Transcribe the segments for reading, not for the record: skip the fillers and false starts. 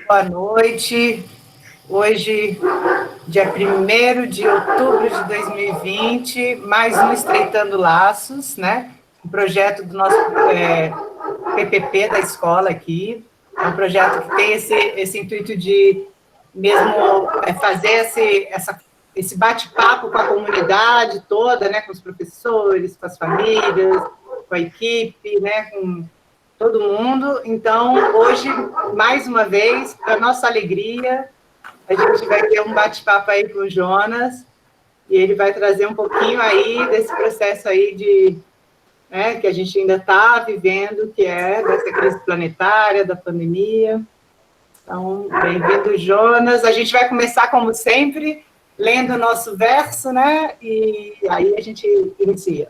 Boa noite. Hoje, dia 1º de outubro de 2020, mais um Estreitando Laços, né? Um projeto do nosso PPP da escola aqui. É um projeto que tem esse intuito de mesmo fazer esse bate-papo com a comunidade toda, né? Com os professores, com as famílias, com a equipe, né? Com todo mundo. Então, hoje, mais uma vez, para nossa alegria, a gente vai ter um bate-papo aí com o Jonas, e ele vai trazer um pouquinho aí desse processo aí que a gente ainda está vivendo, que é dessa crise planetária, da pandemia. Então, bem-vindo, Jonas. A gente vai começar, como sempre, lendo o nosso verso, né? E aí a gente inicia.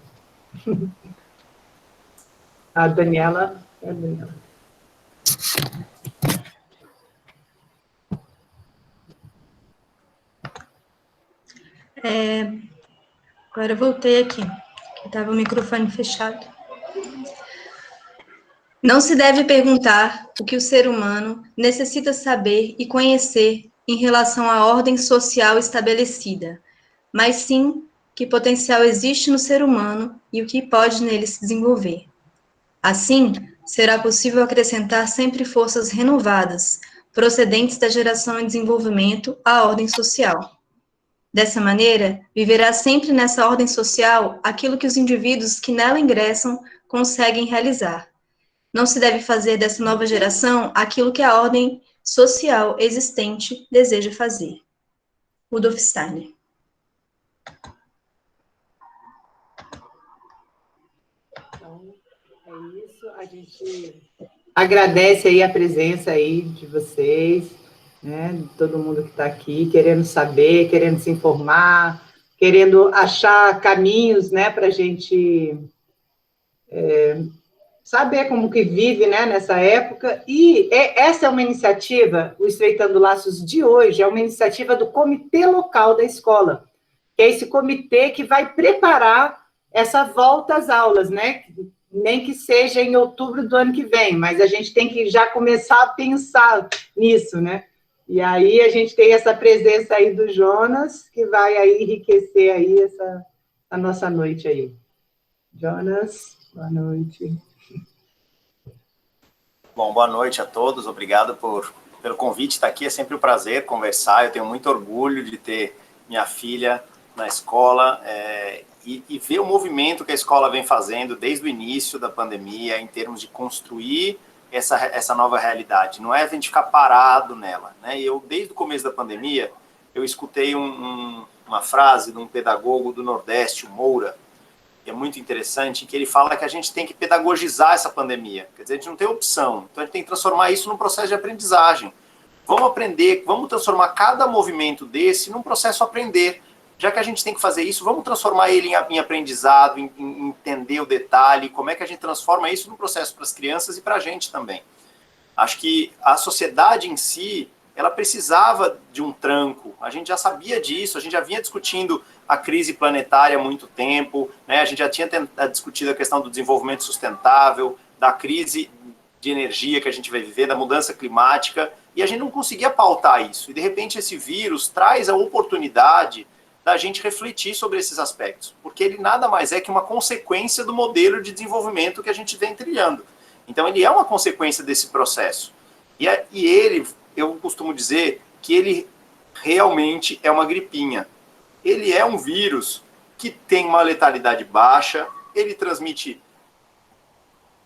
A Daniela. Agora eu voltei aqui, que estava o microfone fechado. Não se deve perguntar o que o ser humano necessita saber e conhecer em relação à ordem social estabelecida, mas sim que potencial existe no ser humano e o que pode nele se desenvolver. Assim, será possível acrescentar sempre forças renovadas, procedentes da geração em desenvolvimento à ordem social. Dessa maneira, viverá sempre nessa ordem social aquilo que os indivíduos que nela ingressam conseguem realizar. Não se deve fazer dessa nova geração aquilo que a ordem social existente deseja fazer. Rudolf Steiner. Então, é isso. A gente agradece aí a presença aí de vocês, né? De todo mundo que está aqui, querendo saber, querendo se informar, querendo achar caminhos, né, para a gente saber como que vive, né, nessa época. E essa é uma iniciativa, o Estreitando Laços de hoje, é uma iniciativa do comitê local da escola, que é esse comitê que vai preparar essa volta às aulas, né? Nem que seja em outubro do ano que vem, mas a gente tem que já começar a pensar nisso, né? E aí a gente tem essa presença aí do Jonas, que vai aí enriquecer aí a nossa noite aí. Jonas, boa noite. Bom, boa noite a todos, obrigado pelo convite, estar aqui, é sempre um prazer conversar, eu tenho muito orgulho de ter minha filha na escola e ver o movimento que a escola vem fazendo desde o início da pandemia, em termos de construir essa nova realidade, não é a gente ficar parado nela, né? Eu, desde o começo da pandemia, eu escutei uma frase de um pedagogo do Nordeste, o Moura, que é muito interessante, que ele fala que a gente tem que pedagogizar essa pandemia. Quer dizer, a gente não tem opção. Então, a gente tem que transformar isso num processo de aprendizagem. Vamos aprender, vamos transformar cada movimento desse num processo a aprender. Já que a gente tem que fazer isso, vamos transformar ele em aprendizado, em entender o detalhe, como é que a gente transforma isso num processo para as crianças e para a gente também. Acho que a sociedade em si, ela precisava de um tranco. A gente já sabia disso, a gente já vinha discutindo a crise planetária há muito tempo, né? A gente já tinha discutido a questão do desenvolvimento sustentável, da crise de energia que a gente vai viver, da mudança climática, e a gente não conseguia pautar isso. E, de repente, esse vírus traz a oportunidade da gente refletir sobre esses aspectos, porque ele nada mais é que uma consequência do modelo de desenvolvimento que a gente vem trilhando. Então, ele é uma consequência desse processo. E ele, eu costumo dizer que ele realmente é uma gripinha. Ele é um vírus que tem uma letalidade baixa, ele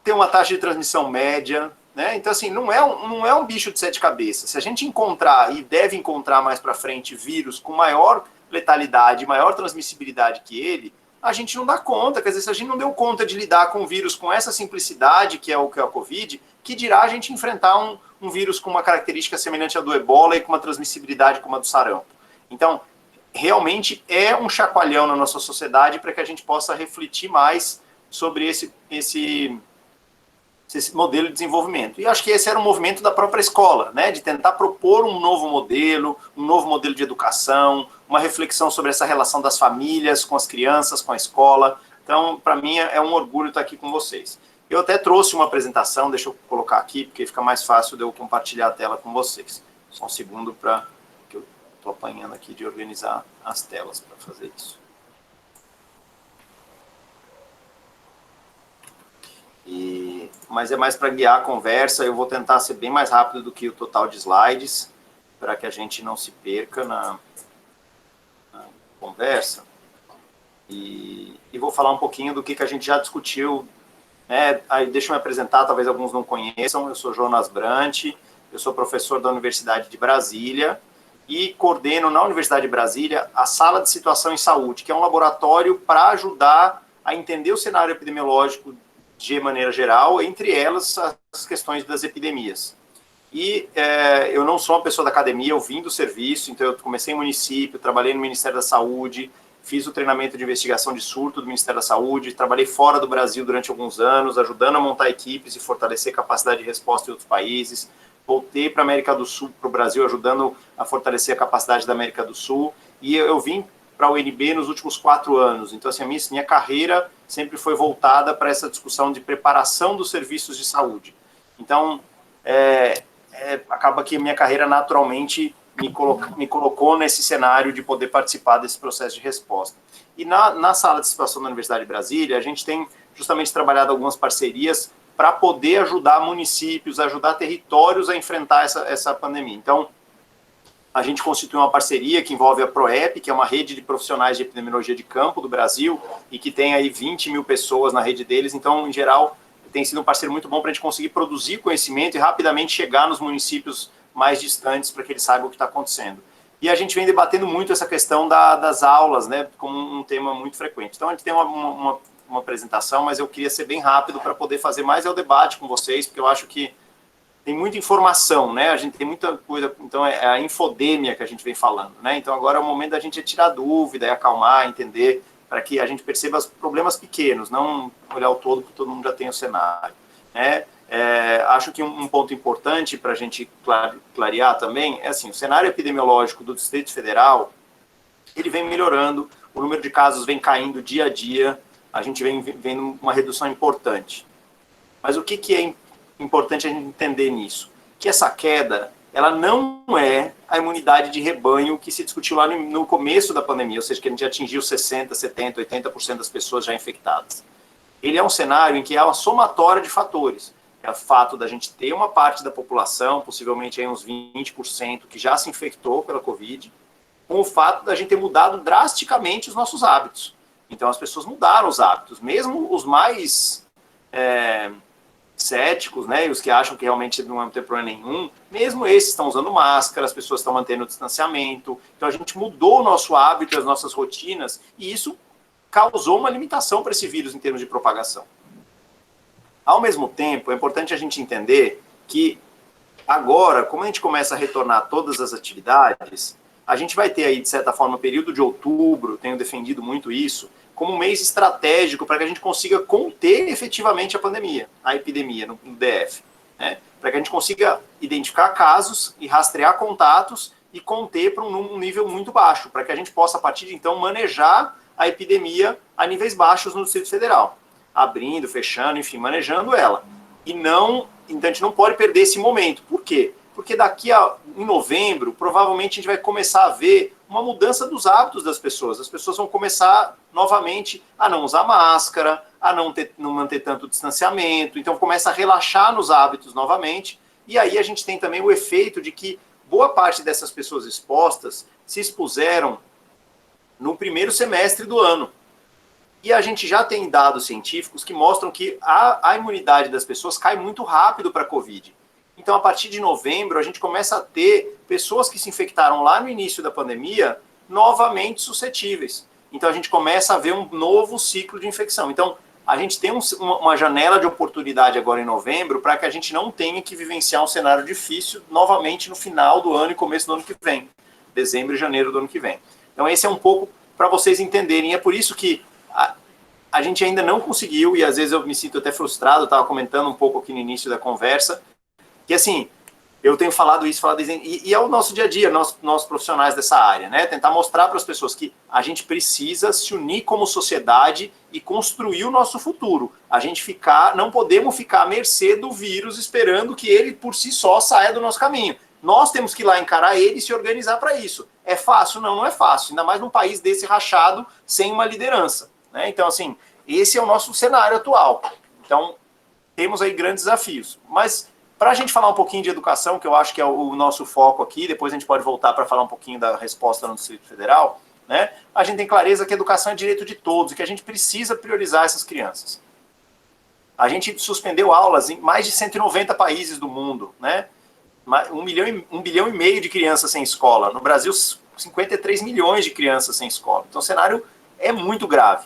tem uma taxa de transmissão média, né? Então, assim, não é um bicho de 7 cabeças. Se a gente encontrar, e deve encontrar mais para frente, vírus com maior letalidade, maior transmissibilidade que ele, a gente não dá conta. Quer dizer, se a gente não deu conta de lidar com um vírus com essa simplicidade, que é o Covid, que dirá a gente enfrentar um vírus com uma característica semelhante à do Ebola e com uma transmissibilidade como a do sarampo. Então, realmente é um chacoalhão na nossa sociedade para que a gente possa refletir mais sobre esse modelo de desenvolvimento. E acho que esse era um movimento da própria escola, né, de tentar propor um novo modelo de educação, uma reflexão sobre essa relação das famílias com as crianças, com a escola. Então, para mim, é um orgulho estar aqui com vocês. Eu até trouxe uma apresentação, deixa eu colocar aqui, porque fica mais fácil de eu compartilhar a tela com vocês. Só um segundo para que eu estou apanhando aqui de organizar as telas para fazer isso. Mas é mais para guiar a conversa, eu vou tentar ser bem mais rápido do que o total de slides, para que a gente não se perca na conversa. E vou falar um pouquinho do que a gente já discutiu, né? Aí deixa eu me apresentar, talvez alguns não conheçam, eu sou Jonas Brant, eu sou professor da Universidade de Brasília e coordeno na Universidade de Brasília a Sala de Situação em Saúde, que é um laboratório para ajudar a entender o cenário epidemiológico de maneira geral, entre elas as questões das epidemias. E eu não sou uma pessoa da academia, eu vim do serviço, então eu comecei em município, trabalhei no Ministério da Saúde, fiz o treinamento de investigação de surto do Ministério da Saúde, trabalhei fora do Brasil durante alguns anos, ajudando a montar equipes e fortalecer capacidade de resposta em outros países. Voltei para a América do Sul, para o Brasil, ajudando a fortalecer a capacidade da América do Sul. E eu vim para a UNB nos últimos 4 anos. Então, assim, a minha carreira sempre foi voltada para essa discussão de preparação dos serviços de saúde. Então, acaba que a minha carreira naturalmente me colocou nesse cenário de poder participar desse processo de resposta. E na sala de situação da Universidade de Brasília, a gente tem justamente trabalhado algumas parcerias para poder ajudar municípios, ajudar territórios a enfrentar essa pandemia. Então, a gente constituiu uma parceria que envolve a PROEP, que é uma rede de profissionais de epidemiologia de campo do Brasil, e que tem aí 20 mil pessoas na rede deles. Então, em geral, tem sido um parceiro muito bom para a gente conseguir produzir conhecimento e rapidamente chegar nos municípios mais distantes para que eles saibam o que está acontecendo. E a gente vem debatendo muito essa questão das aulas, né, como um tema muito frequente. Então, a gente tem uma apresentação, mas eu queria ser bem rápido para poder fazer mais o debate com vocês, porque eu acho que tem muita informação, né, a gente tem muita coisa, então é a infodêmia que a gente vem falando, né, então agora é o momento da gente tirar dúvida, acalmar, entender, para que a gente perceba os problemas pequenos, não olhar o todo, porque todo mundo já tem o cenário, né. Acho que um ponto importante para a gente clarear também é assim, o cenário epidemiológico do Distrito Federal, ele vem melhorando, o número de casos vem caindo dia a dia, a gente vem vendo uma redução importante. Mas o que é importante a gente entender nisso? Que essa queda, ela não é a imunidade de rebanho que se discutiu lá no começo da pandemia, ou seja, que a gente atingiu 60%, 70%, 80% das pessoas já infectadas. Ele é um cenário em que há uma somatória de fatores. É o fato da gente ter uma parte da população, possivelmente aí uns 20%, que já se infectou pela Covid, com o fato da gente ter mudado drasticamente os nossos hábitos. Então, as pessoas mudaram os hábitos, mesmo os mais céticos, né, e os que acham que realmente não vai ter problema nenhum, mesmo esses estão usando máscara, as pessoas estão mantendo o distanciamento. Então, a gente mudou o nosso hábito e as nossas rotinas, e isso causou uma limitação para esse vírus em termos de propagação. Ao mesmo tempo, é importante a gente entender que agora, como a gente começa a retornar todas as atividades, a gente vai ter aí, de certa forma, o período de outubro, tenho defendido muito isso, como um mês estratégico para que a gente consiga conter efetivamente a pandemia, a epidemia no DF, né? Para que a gente consiga identificar casos e rastrear contatos e conter para um nível muito baixo, para que a gente possa, a partir de então, manejar a epidemia a níveis baixos no Distrito Federal, abrindo, fechando, enfim, manejando ela. Então a gente não pode perder esse momento. Por quê? Porque em novembro, provavelmente a gente vai começar a ver uma mudança dos hábitos das pessoas. As pessoas vão começar novamente a não usar máscara, a não manter tanto distanciamento, então começa a relaxar nos hábitos novamente, e aí a gente tem também o efeito de que boa parte dessas pessoas expostas se expuseram no primeiro semestre do ano. E a gente já tem dados científicos que mostram que a imunidade das pessoas cai muito rápido para a Covid. Então, a partir de novembro, a gente começa a ter pessoas que se infectaram lá no início da pandemia novamente suscetíveis. Então, a gente começa a ver um novo ciclo de infecção. Então, a gente tem uma janela de oportunidade agora em novembro para que a gente não tenha que vivenciar um cenário difícil novamente no final do ano e começo do ano que vem. Dezembro e janeiro do ano que vem. Então, esse é um pouco para vocês entenderem. É por isso que a gente ainda não conseguiu, e às vezes eu me sinto até frustrado, eu estava comentando um pouco aqui no início da conversa, que assim, eu tenho falado isso, e é o nosso dia a dia, nós profissionais dessa área, né? Tentar mostrar para as pessoas que a gente precisa se unir como sociedade e construir o nosso futuro. Não podemos ficar à mercê do vírus esperando que ele por si só saia do nosso caminho. Nós temos que ir lá encarar ele e se organizar para isso. É fácil? Não, não é fácil. Ainda mais num país desse rachado, sem uma liderança, né? Então, assim, esse é o nosso cenário atual. Então, temos aí grandes desafios. Mas, para a gente falar um pouquinho de educação, que eu acho que é o nosso foco aqui, depois a gente pode voltar para falar um pouquinho da resposta no Distrito Federal, né? A gente tem clareza que a educação é direito de todos e que a gente precisa priorizar essas crianças. A gente suspendeu aulas em mais de 190 países do mundo, né? 1,5 bilhão de crianças sem escola. No Brasil, 53 milhões de crianças sem escola. Então, o cenário é muito grave.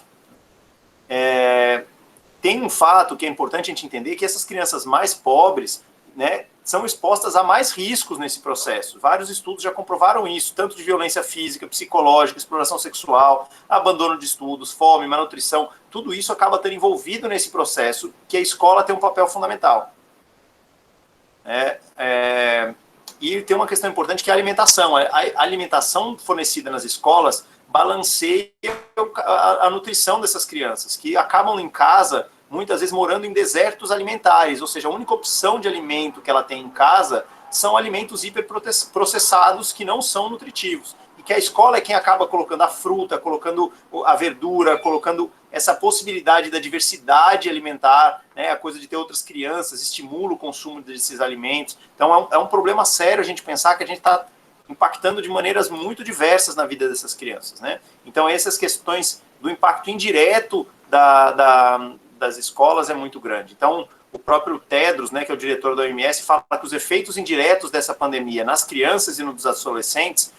Tem um fato que é importante a gente entender, que essas crianças mais pobres, né, são expostas a mais riscos nesse processo. Vários estudos já comprovaram isso, tanto de violência física, psicológica, exploração sexual, abandono de estudos, fome, malnutrição, tudo isso acaba estando envolvido nesse processo, que a escola tem um papel fundamental. E tem uma questão importante que é a alimentação. A alimentação fornecida nas escolas balanceia a nutrição dessas crianças, que acabam em casa, muitas vezes morando em desertos alimentares, ou seja, a única opção de alimento que ela tem em casa são alimentos hiperprocessados que não são nutritivos. E que a escola é quem acaba colocando a fruta, colocando a verdura, colocando essa possibilidade da diversidade alimentar, né, a coisa de ter outras crianças, estimula o consumo desses alimentos. Então é um problema sério a gente pensar que a gente está impactando de maneiras muito diversas na vida dessas crianças, né? Então essas questões do impacto indireto das escolas é muito grande. Então o próprio Tedros, né, que é o diretor da OMS, fala que os efeitos indiretos dessa pandemia nas crianças e nos adolescentes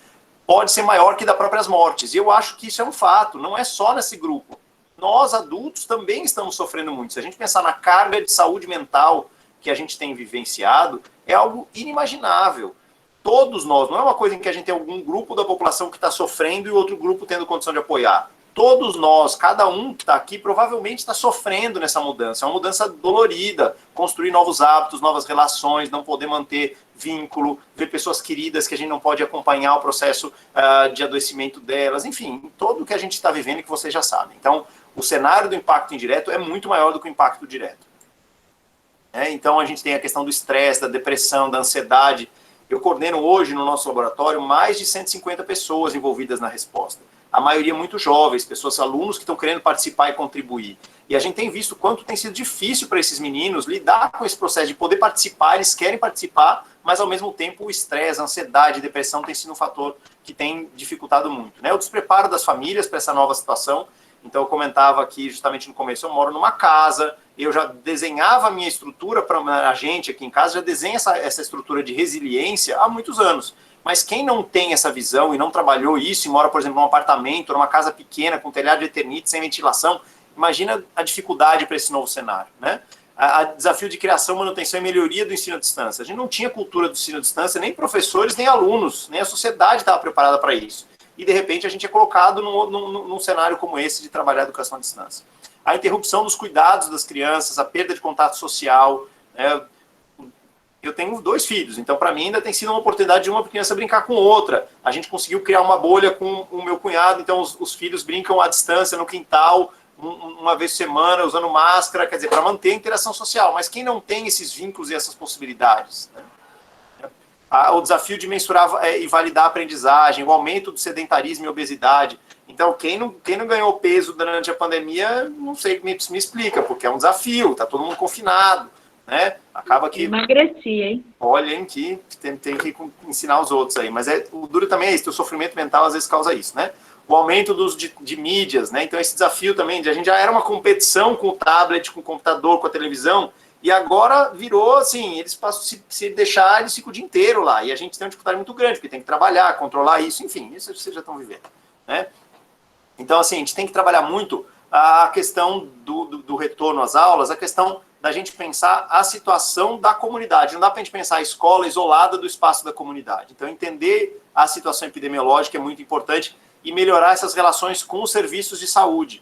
pode ser maior que das próprias mortes. E eu acho que isso é um fato, não é só nesse grupo. Nós, adultos, também estamos sofrendo muito. Se a gente pensar na carga de saúde mental que a gente tem vivenciado, é algo inimaginável. Todos nós, não é uma coisa em que a gente tem algum grupo da população que está sofrendo e outro grupo tendo condição de apoiar. Todos nós, cada um que está aqui, provavelmente está sofrendo nessa mudança. É uma mudança dolorida, construir novos hábitos, novas relações, não poder manter vínculo, ver pessoas queridas que a gente não pode acompanhar o processo de adoecimento delas, enfim, tudo o que a gente está vivendo e que vocês já sabem. Então, o cenário do impacto indireto é muito maior do que o impacto direto. Então, a gente tem a questão do estresse, da depressão, da ansiedade. Eu coordeno hoje no nosso laboratório mais de 150 pessoas envolvidas na resposta. A maioria muito jovens, alunos que estão querendo participar e contribuir. E a gente tem visto quanto tem sido difícil para esses meninos lidar com esse processo de poder participar, eles querem participar, mas ao mesmo tempo o estresse, a ansiedade, a depressão tem sido um fator que tem dificultado muito, né? O despreparo das famílias para essa nova situação. Então eu comentava aqui justamente no começo, eu moro numa casa, eu já desenhava a minha estrutura para a gente aqui em casa, já desenha essa estrutura de resiliência há muitos anos. Mas quem não tem essa visão e não trabalhou isso, e mora, por exemplo, num apartamento, numa casa pequena, com telhado de eternite, sem ventilação, imagina a dificuldade para esse novo cenário, né? A desafio de criação, manutenção e melhoria do ensino à distância. A gente não tinha cultura do ensino à distância, nem professores, nem alunos, nem a sociedade estava preparada para isso. E, de repente, a gente é colocado num cenário como esse de trabalhar a educação à distância. A interrupção dos cuidados das crianças, a perda de contato social, né? Eu tenho 2 filhos, então para mim ainda tem sido uma oportunidade de uma criança brincar com outra. A gente conseguiu criar uma bolha com o meu cunhado, então os filhos brincam à distância no quintal, uma vez por semana, usando máscara, quer dizer, para manter a interação social. Mas quem não tem esses vínculos e essas possibilidades? Né? O desafio de mensurar e validar a aprendizagem, o aumento do sedentarismo e obesidade. Então, quem não ganhou peso durante a pandemia, não sei, me explica, porque é um desafio, está todo mundo confinado. Né? Acaba que... Emagreci, hein? Olhem que tem que ensinar os outros aí. Mas o duro também é isso, o sofrimento mental às vezes causa isso, né? O aumento do uso de mídias, né? Então esse desafio também, a gente já era uma competição com o tablet, com o computador, com a televisão, e agora virou assim, eles passam, se deixar, eles ficam o dia inteiro lá, e a gente tem uma dificuldade muito grande, porque tem que trabalhar, controlar isso, enfim, isso vocês já estão vivendo, né? Então assim, a gente tem que trabalhar muito a questão do retorno às aulas, a questão da gente pensar a situação da comunidade. Não dá para a gente pensar a escola isolada do espaço da comunidade. Então, entender a situação epidemiológica é muito importante e melhorar essas relações com os serviços de saúde.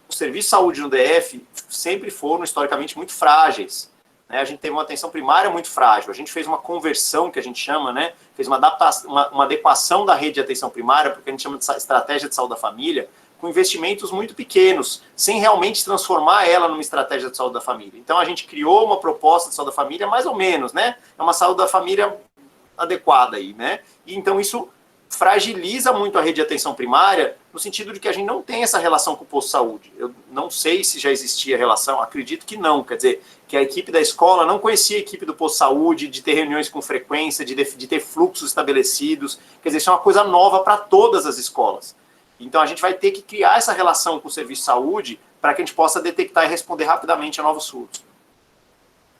Os serviços de saúde no DF sempre foram, historicamente, muito frágeis. né? A gente teve uma atenção primária muito frágil, a gente fez uma conversão, que a gente chama, né? Fez uma adaptação, uma adequação da rede de atenção primária, porque a gente chama de estratégia de saúde da família, com investimentos muito pequenos, sem realmente transformar ela numa estratégia de saúde da família. Então, a gente criou uma proposta de saúde da família, mais ou menos, né? É uma saúde da família adequada aí, né? E então isso fragiliza muito a rede de atenção primária, no sentido de que a gente não tem essa relação com o posto de saúde. Eu não sei se já existia relação, acredito que não, quer dizer, que a equipe da escola não conhecia a equipe do posto de saúde, de ter reuniões com frequência, de ter fluxos estabelecidos, quer dizer, isso é uma coisa nova para todas as escolas. Então a gente vai ter que criar essa relação com o serviço de saúde para que a gente possa detectar e responder rapidamente a novos surtos.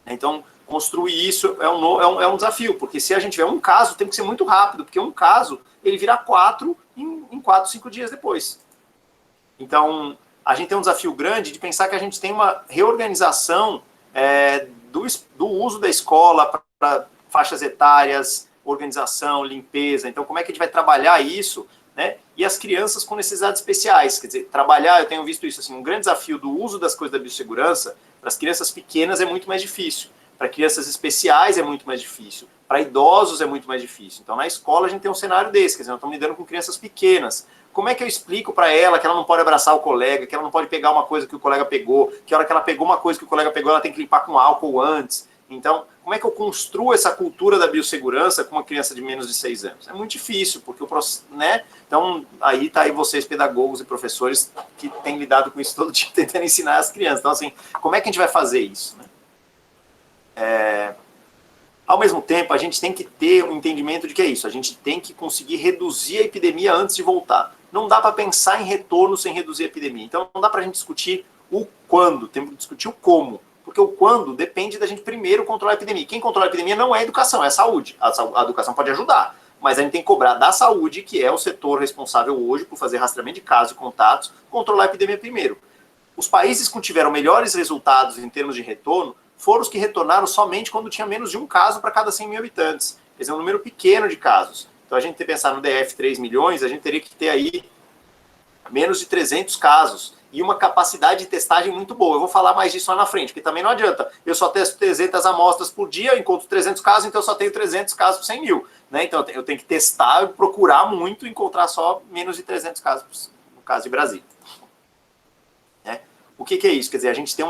Então, construir isso é um desafio, porque se a gente tiver um caso, tem que ser muito rápido, porque um caso, ele vira 4 em 4, 5 dias depois. Então, a gente tem um desafio grande de pensar que a gente tem uma reorganização do uso da escola para faixas etárias, organização, limpeza. Então, como é que a gente vai trabalhar isso, né? E as crianças com necessidades especiais, quer dizer, trabalhar, eu tenho visto isso assim, um grande desafio do uso das coisas da biossegurança para as crianças pequenas é muito mais difícil. Para crianças especiais é muito mais difícil. Para idosos é muito mais difícil. Então, na escola, a gente tem um cenário desse. Quer dizer, nós estamos lidando com crianças pequenas. Como é que eu explico para ela que ela não pode abraçar o colega, que ela não pode pegar uma coisa que o colega pegou, que a hora que ela pegou uma coisa que o colega pegou, ela tem que limpar com álcool antes? Então, como é que eu construo essa cultura da biossegurança com uma criança de menos de 6 anos? É muito difícil, porque o processo, né? Então, aí tá aí vocês, pedagogos e professores, que têm lidado com isso todo dia, tentando ensinar as crianças. Então, assim, como é que a gente vai fazer isso, né? Ao mesmo tempo, a gente tem que ter um entendimento de que é isso. A gente tem que conseguir reduzir a epidemia antes de voltar. Não dá para pensar em retorno sem reduzir a epidemia. Então, não dá para a gente discutir o quando, temos que discutir o como. Porque o quando depende da gente primeiro controlar a epidemia. Quem controla a epidemia não é a educação, é a saúde. A educação pode ajudar, mas a gente tem que cobrar da saúde, que é o setor responsável hoje por fazer rastreamento de casos e contatos, controlar a epidemia primeiro. Os países que tiveram melhores resultados em termos de retorno foram os que retornaram somente quando tinha menos de um caso para cada 100 mil habitantes. Quer dizer, um número pequeno de casos. Então, a gente tem que pensar no DF 3 milhões, a gente teria que ter aí menos de 300 casos e uma capacidade de testagem muito boa. Eu vou falar mais disso lá na frente, porque também não adianta. Eu só testo 300 amostras por dia, encontro 300 casos, então eu só tenho 300 casos por 100 mil. Né? Então, eu tenho que testar, procurar muito, encontrar só menos de 300 casos, no caso de Brasília. Né? O que é isso? Quer dizer, a gente tem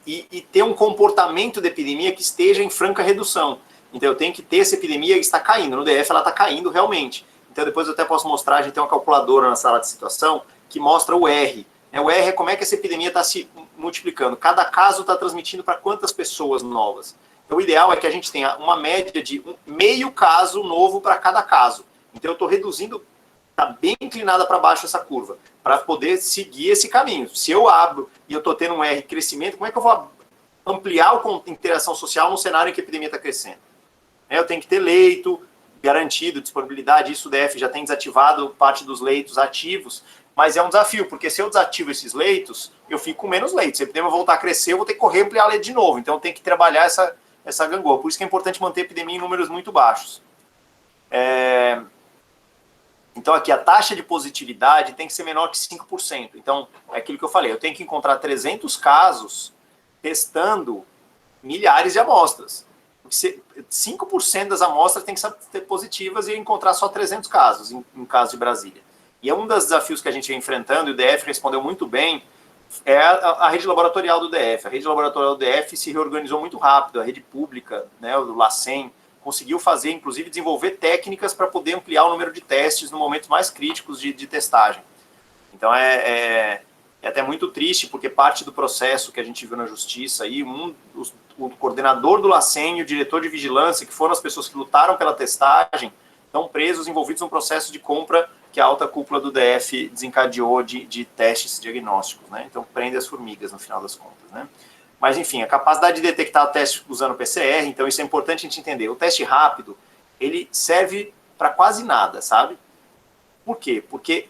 e ter um comportamento de epidemia que esteja em franca redução. Então, eu tenho que ter essa epidemia que está caindo. No DF, ela está caindo realmente. Então, depois eu até posso mostrar, a gente tem uma calculadora na sala de situação que mostra o R. O R é como é que essa epidemia está se multiplicando. Cada caso está transmitindo para quantas pessoas novas. Então, o ideal é que a gente tenha uma média de meio caso novo para cada caso. Então, eu estou reduzindo, está bem inclinada para baixo essa curva, para poder seguir esse caminho. Se eu abro e eu estou tendo um R crescimento, como é que eu vou ampliar a interação social num cenário em que a epidemia está crescendo? Eu tenho que ter leito garantido, disponibilidade, isso o DF já tem desativado parte dos leitos ativos, mas é um desafio, porque se eu desativo esses leitos, eu fico com menos leitos. Se a epidemia voltar a crescer, eu vou ter que correr ampliar a leito de novo. Então, eu tenho que trabalhar essa gangorra. Por isso que é importante manter a epidemia em números muito baixos. Então, aqui, a taxa de positividade tem que ser menor que 5%. Então, é aquilo que eu falei, eu tenho que encontrar 300 casos testando milhares de amostras. 5% das amostras tem que ser positivas e encontrar só 300 casos, em caso de Brasília. E é um dos desafios que a gente vem enfrentando, e o DF respondeu muito bem, é a rede laboratorial do DF. A rede laboratorial do DF se reorganizou muito rápido, a rede pública, né, o LACEN, conseguiu fazer, inclusive, desenvolver técnicas para poder ampliar o número de testes no momentos mais críticos de testagem. Então, é até muito triste, porque parte do processo que a gente viu na justiça, aí, o coordenador do LACEN e o diretor de vigilância, que foram as pessoas que lutaram pela testagem, estão presos, envolvidos num processo de compra que a alta cúpula do DF desencadeou de testes diagnósticos. Né? Então, prende as formigas, no final das contas. Né? Mas, enfim, a capacidade de detectar o teste usando o PCR, então isso é importante a gente entender. O teste rápido, ele serve para quase nada, sabe? Por quê? Porque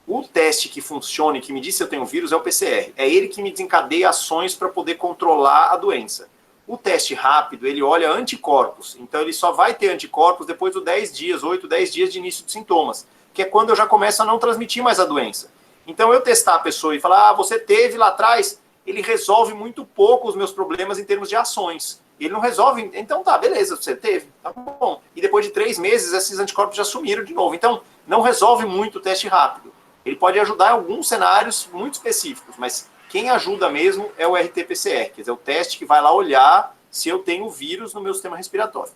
o teste que funciona e que me diz se eu tenho vírus é o PCR. É ele que me desencadeia ações para poder controlar a doença. O teste rápido, ele olha anticorpos. Então, ele só vai ter anticorpos depois dos 10 dias, 8, 10 dias de início de sintomas, que é quando eu já começo a não transmitir mais a doença. Então, eu testar a pessoa e falar, você teve lá atrás, ele resolve muito pouco os meus problemas em termos de ações. Ele não resolve, então tá, beleza, você teve, tá bom. E depois de 3 meses, esses anticorpos já sumiram de novo. Então, não resolve muito o teste rápido. Ele pode ajudar em alguns cenários muito específicos, mas quem ajuda mesmo é o RT-PCR, quer dizer, o teste que vai lá olhar se eu tenho vírus no meu sistema respiratório.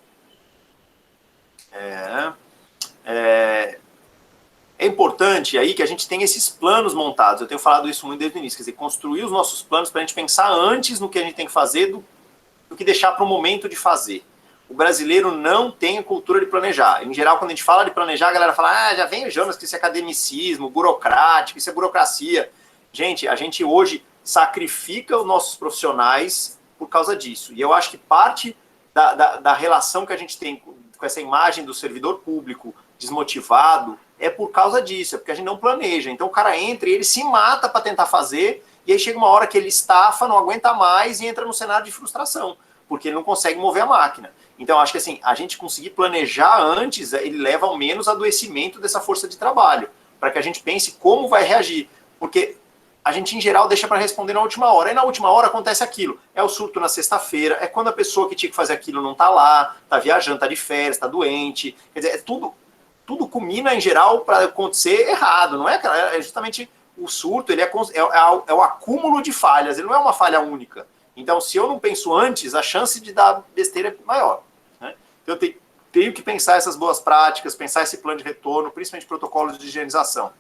É importante aí que a gente tenha esses planos montados. Eu tenho falado isso muito desde o início, quer dizer, construir os nossos planos para a gente pensar antes no que a gente tem que fazer do que deixar para o momento de fazer. O brasileiro não tem a cultura de planejar. Em geral, quando a gente fala de planejar, a galera fala, já vem o Jonas, que isso é academicismo, burocrático, isso é burocracia. Gente, a gente hoje sacrifica os nossos profissionais por causa disso. E eu acho que parte da relação que a gente tem com essa imagem do servidor público desmotivado é por causa disso, é porque a gente não planeja. Então o cara entra e ele se mata para tentar fazer, e aí chega uma hora que ele estafa, não aguenta mais e entra no cenário de frustração, porque ele não consegue mover a máquina. Então acho que assim, a gente conseguir planejar antes, ele leva ao menos adoecimento dessa força de trabalho, para que a gente pense como vai reagir, porque a gente, em geral, deixa para responder na última hora. E na última hora acontece aquilo. É o surto na sexta-feira, é quando a pessoa que tinha que fazer aquilo não está lá, está viajando, está de férias, está doente. Quer dizer, tudo culmina, em geral, para acontecer errado, não é, cara? É justamente o surto, ele é o acúmulo de falhas, ele não é uma falha única. Então, se eu não penso antes, a chance de dar besteira é maior. Né? Então, eu tenho que pensar essas boas práticas, pensar esse plano de retorno, principalmente protocolos de higienização.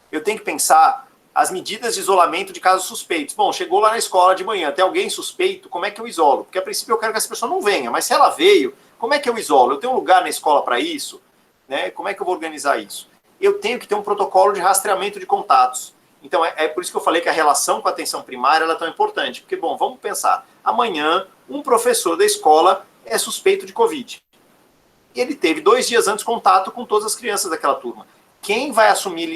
Eu tenho que pensar as medidas de isolamento de casos suspeitos. Bom, chegou lá na escola de manhã, tem alguém suspeito, como é que eu isolo? Porque a princípio eu quero que essa pessoa não venha, mas se ela veio, como é que eu isolo? Eu tenho um lugar na escola para isso? Né? Como é que eu vou organizar isso? Eu tenho que ter um protocolo de rastreamento de contatos. Então é por isso que eu falei que a relação com a atenção primária ela é tão importante. Porque, bom, vamos pensar, amanhã um professor da escola é suspeito de Covid. Ele teve 2 dias antes contato com todas as crianças daquela turma. Quem vai assumir,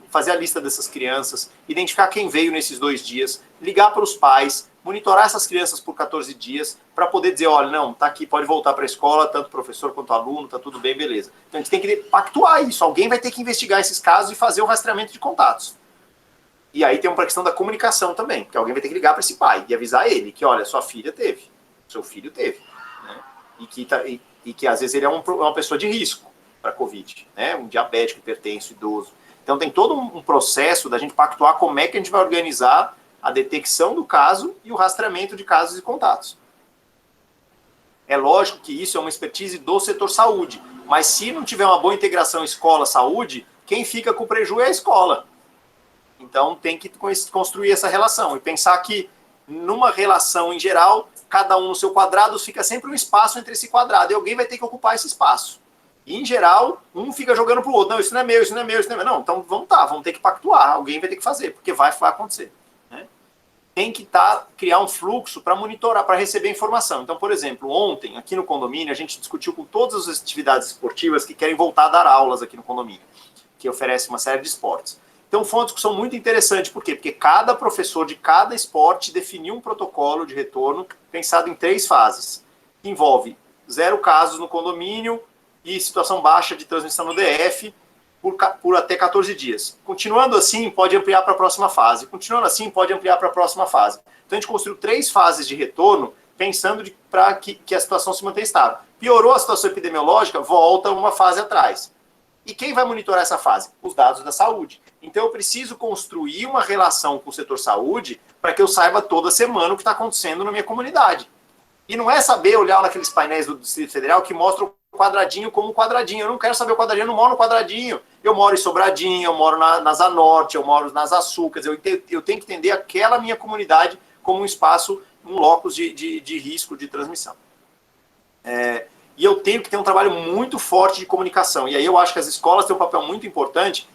fazer a lista dessas crianças, identificar quem veio nesses 2 dias, ligar para os pais, monitorar essas crianças por 14 dias, para poder dizer, olha, não, tá aqui, pode voltar para a escola, tanto professor quanto aluno, tá tudo bem, beleza. Então a gente tem que pactuar isso, alguém vai ter que investigar esses casos e fazer o rastreamento de contatos. E aí tem uma questão da comunicação também, porque alguém vai ter que ligar para esse pai e avisar ele que, olha, sua filha teve, seu filho teve, né? E que às vezes ele é uma pessoa de risco para a Covid, né? Um diabético, hipertenso, idoso. Então tem todo um processo da gente pactuar como é que a gente vai organizar a detecção do caso e o rastreamento de casos e contatos. É lógico que isso é uma expertise do setor saúde, mas se não tiver uma boa integração escola-saúde, quem fica com o prejuízo é a escola. Então tem que construir essa relação e pensar que numa relação em geral, cada um no seu quadrado, fica sempre um espaço entre esse quadrado e alguém vai ter que ocupar esse espaço. E, em geral, um fica jogando pro outro. Não, isso não é meu, isso não é meu, isso não é meu. Não, então vamos ter que pactuar. Alguém vai ter que fazer, porque vai acontecer. Né? Tem que criar um fluxo para monitorar, para receber informação. Então, por exemplo, ontem, aqui no condomínio, a gente discutiu com todas as atividades esportivas que querem voltar a dar aulas aqui no condomínio, que oferece uma série de esportes. Então, foi uma discussão muito interessante. Por quê? Porque cada professor de cada esporte definiu um protocolo de retorno pensado em 3 fases. Que envolve 0 casos no condomínio, e situação baixa de transmissão no DF por até 14 dias. Continuando assim, pode ampliar para a próxima fase. Continuando assim, pode ampliar para a próxima fase. Então, a gente construiu 3 fases de retorno, pensando para que a situação se mantenha estável. Piorou a situação epidemiológica, volta uma fase atrás. E quem vai monitorar essa fase? Os dados da saúde. Então, eu preciso construir uma relação com o setor saúde para que eu saiba toda semana o que está acontecendo na minha comunidade. E não é saber olhar naqueles painéis do Distrito Federal que mostram quadradinho como quadradinho. Eu não quero saber o quadradinho, eu não moro no quadradinho. Eu moro em Sobradinho, eu moro na Asa Norte, eu moro nas Açúcares. Eu tenho que entender aquela minha comunidade como um espaço, um locus de risco de transmissão. E eu tenho que ter um trabalho muito forte de comunicação. E aí eu acho que as escolas têm um papel muito importante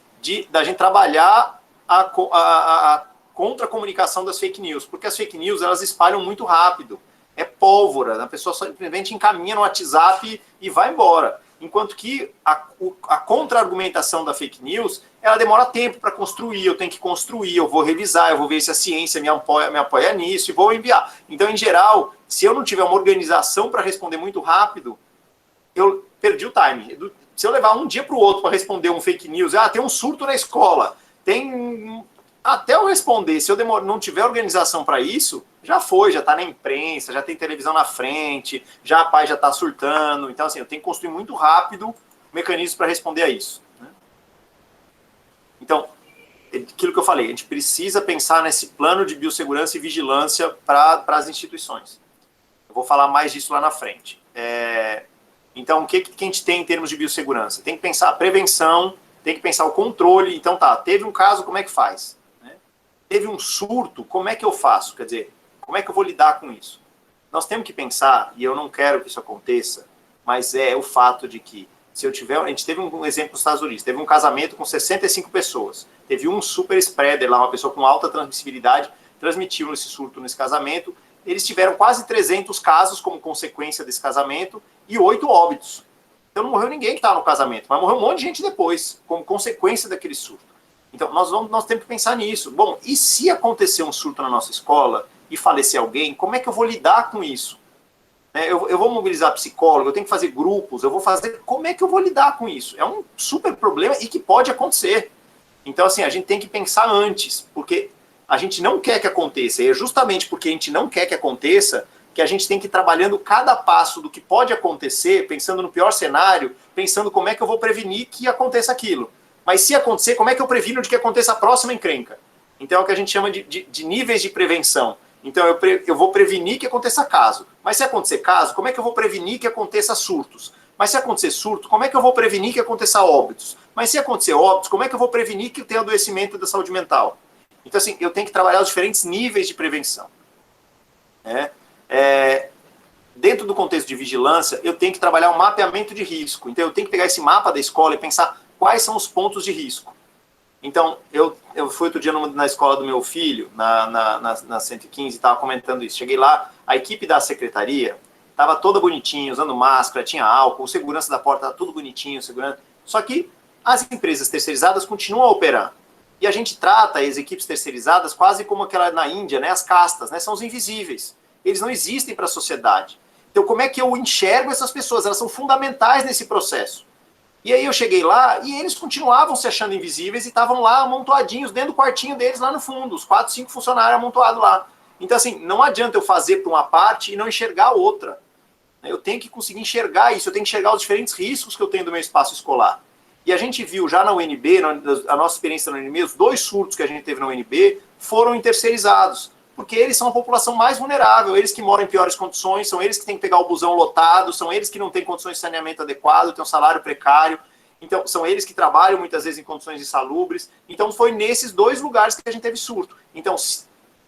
da gente trabalhar a contra-comunicação das fake news. Porque as fake news, elas espalham muito rápido. É pólvora, a pessoa simplesmente encaminha no WhatsApp e vai embora. Enquanto que a contra-argumentação da fake news, ela demora tempo para construir, eu tenho que construir, eu vou revisar, eu vou ver se a ciência me apoia nisso e vou enviar. Então, em geral, se eu não tiver uma organização para responder muito rápido, eu perdi o time. Se eu levar um dia para o outro para responder um fake news, tem um surto na escola, Até eu responder, se eu não tiver organização para isso, já foi, já está na imprensa, já tem televisão na frente, já a pai já está surtando. Então, assim, eu tenho que construir muito rápido mecanismos para responder a isso. Né? Então, aquilo que eu falei, a gente precisa pensar nesse plano de biossegurança e vigilância para as instituições. Eu vou falar mais disso lá na frente. Então, o que a gente tem em termos de biossegurança? Tem que pensar a prevenção, tem que pensar o controle. Então, teve um caso, como é que faz? Teve um surto, como é que eu faço? Quer dizer, como é que eu vou lidar com isso? Nós temos que pensar, e eu não quero que isso aconteça, mas é o fato de que, se eu tiver... A gente teve um exemplo nos Estados Unidos, teve um casamento com 65 pessoas, teve um super spreader lá, uma pessoa com alta transmissibilidade, transmitiu esse surto nesse casamento, eles tiveram quase 300 casos como consequência desse casamento e 8 óbitos. Então não morreu ninguém que estava no casamento, mas morreu um monte de gente depois, como consequência daquele surto. Então, nós temos que pensar nisso. Bom, e se acontecer um surto na nossa escola e falecer alguém, como é que eu vou lidar com isso? Eu vou mobilizar psicólogo, eu tenho que fazer grupos, eu vou fazer... Como é que eu vou lidar com isso? É um super problema e que pode acontecer. Então, assim, a gente tem que pensar antes, porque a gente não quer que aconteça. E é justamente porque a gente não quer que aconteça que a gente tem que ir trabalhando cada passo do que pode acontecer, pensando no pior cenário, pensando como é que eu vou prevenir que aconteça aquilo. Mas se acontecer, como é que eu previno de que aconteça a próxima encrenca? Então é o que a gente chama de níveis de prevenção. Então eu vou prevenir que aconteça caso. Mas se acontecer caso, como é que eu vou prevenir que aconteça surtos? Mas se acontecer surto, como é que eu vou prevenir que aconteça óbitos? Mas se acontecer óbitos, como é que eu vou prevenir que tenha adoecimento da saúde mental? Então assim, eu tenho que trabalhar os diferentes níveis de prevenção. Dentro do contexto de vigilância, eu tenho que trabalhar um mapeamento de risco. Então eu tenho que pegar esse mapa da escola e pensar quais são os pontos de risco. Então, eu fui outro dia na escola do meu filho, na 115, estava comentando isso. Cheguei lá, a equipe da secretaria estava toda bonitinha, usando máscara, tinha álcool, segurança da porta estava tudo bonitinho, segurança. Só que as empresas terceirizadas continuam a operar. E a gente trata as equipes terceirizadas quase como aquela na Índia, né, as castas, né, são os invisíveis. Eles não existem para a sociedade. Então, como é que eu enxergo essas pessoas? Elas são fundamentais nesse processo. E aí eu cheguei lá e eles continuavam se achando invisíveis e estavam lá amontoadinhos dentro do quartinho deles lá no fundo, os 4, 5 funcionários amontoados lá. Então assim, não adianta eu fazer para uma parte e não enxergar a outra. Eu tenho que conseguir enxergar isso, eu tenho que enxergar os diferentes riscos que eu tenho do meu espaço escolar. E a gente viu já na UNB, a nossa experiência na UNB, os 2 surtos que a gente teve na UNB foram terceirizados, porque eles são a população mais vulnerável, eles que moram em piores condições, são eles que têm que pegar o busão lotado, são eles que não têm condições de saneamento adequado, têm um salário precário, então são eles que trabalham muitas vezes em condições insalubres. Então foi nesses 2 lugares que a gente teve surto. Então,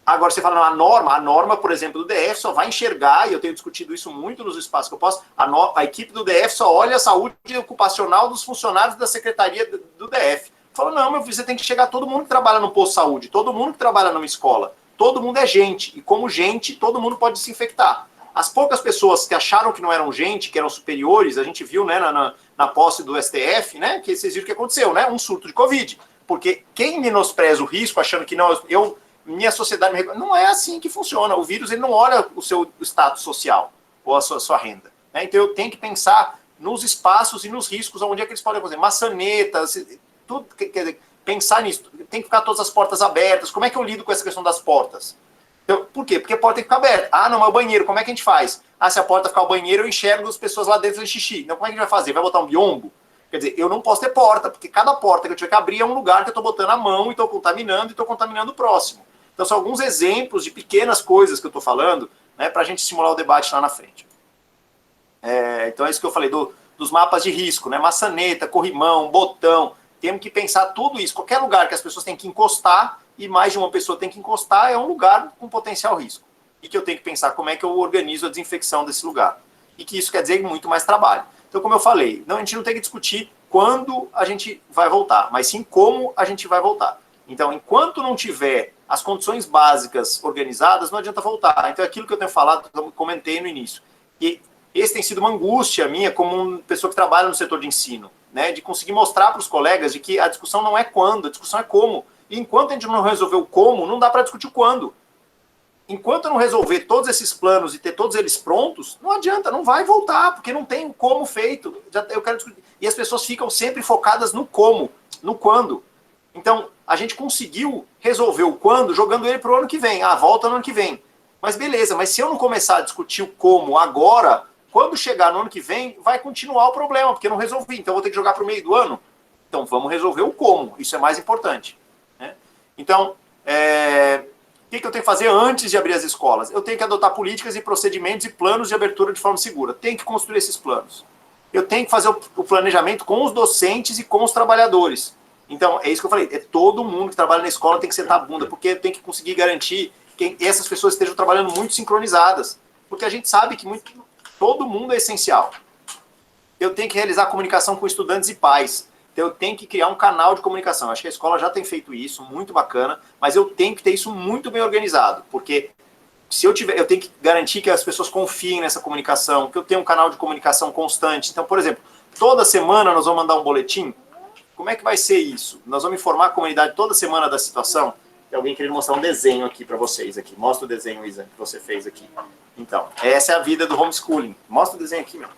agora você fala, a norma, por exemplo, do DF só vai enxergar, e eu tenho discutido isso muito nos espaços que eu posso, a equipe do DF só olha a saúde ocupacional dos funcionários da secretaria do DF. Fala, não, meu filho, você tem que chegar todo mundo que trabalha no posto de saúde, todo mundo que trabalha numa escola. Todo mundo é gente, e como gente, todo mundo pode se infectar. As poucas pessoas que acharam que não eram gente, que eram superiores, a gente viu, né, na posse do STF, né, que vocês viram o que aconteceu, né, um surto de Covid. Porque quem menospreza o risco, achando que não, minha sociedade... Não é assim que funciona. O vírus ele não olha o seu status social, ou a sua renda. Né? Então eu tenho que pensar nos espaços e nos riscos, onde é que eles podem fazer. Maçanetas, tudo, quer dizer, pensar nisso, tem que ficar todas as portas abertas. Como é que eu lido com essa questão das portas? Então, por quê? Porque a porta tem que ficar aberta. Ah, não, mas o banheiro, como é que a gente faz? Ah, se a porta ficar o banheiro, eu enxergo as pessoas lá dentro fazendo xixi. Então, como é que a gente vai fazer? Vai botar um biombo? Quer dizer, eu não posso ter porta, porque cada porta que eu tiver que abrir é um lugar que eu estou botando a mão e estou contaminando o próximo. Então, são alguns exemplos de pequenas coisas que eu estou falando, né, para a gente estimular o debate lá na frente. Então, é isso que eu falei dos mapas de risco, né? Maçaneta, corrimão, botão. Temos que pensar tudo isso. Qualquer lugar que as pessoas têm que encostar e mais de uma pessoa tem que encostar é um lugar com potencial risco. E que eu tenho que pensar como é que eu organizo a desinfecção desse lugar. E que isso quer dizer muito mais trabalho. Então, como eu falei, a gente não tem que discutir quando a gente vai voltar, mas sim como a gente vai voltar. Então, enquanto não tiver as condições básicas organizadas, não adianta voltar. Então, aquilo que eu tenho falado, eu comentei no início. E esse tem sido uma angústia minha como uma pessoa que trabalha no setor de ensino. Né, de conseguir mostrar para os colegas de que a discussão não é quando, a discussão é como. E enquanto a gente não resolver o como, não dá para discutir o quando. Enquanto eu não resolver todos esses planos e ter todos eles prontos, não adianta, não vai voltar, porque não tem o como feito. Eu quero discutir. E as pessoas ficam sempre focadas no como, no quando. Então, a gente conseguiu resolver o quando jogando ele para o ano que vem. Ah, volta no ano que vem. Mas beleza, mas se eu não começar a discutir o como agora, quando chegar no ano que vem, vai continuar o problema, porque eu não resolvi. Então eu vou ter que jogar para o meio do ano. Então vamos resolver o como, isso é mais importante. Né? Então, o que eu tenho que fazer antes de abrir as escolas? Eu tenho que adotar políticas e procedimentos e planos de abertura de forma segura. Tenho que construir esses planos. Eu tenho que fazer o planejamento com os docentes e com os trabalhadores. Então, é isso que eu falei, todo mundo que trabalha na escola tem que sentar a bunda, porque tem que conseguir garantir que essas pessoas estejam trabalhando muito sincronizadas, porque a gente sabe que todo mundo é essencial. Eu tenho que realizar comunicação com estudantes e pais. Então, eu tenho que criar um canal de comunicação. Acho que a escola já tem feito isso, muito bacana, mas eu tenho que ter isso muito bem organizado, porque se eu tenho que garantir que as pessoas confiem nessa comunicação, que eu tenha um canal de comunicação constante. Então, por exemplo, toda semana nós vamos mandar um boletim. Como é que vai ser isso? Nós vamos informar a comunidade toda semana da situação. Tem alguém querendo mostrar um desenho aqui para vocês. Aqui. Mostra o desenho, Isa, que você fez aqui. Então, essa é a vida do homeschooling. Mostra o desenho aqui, meu.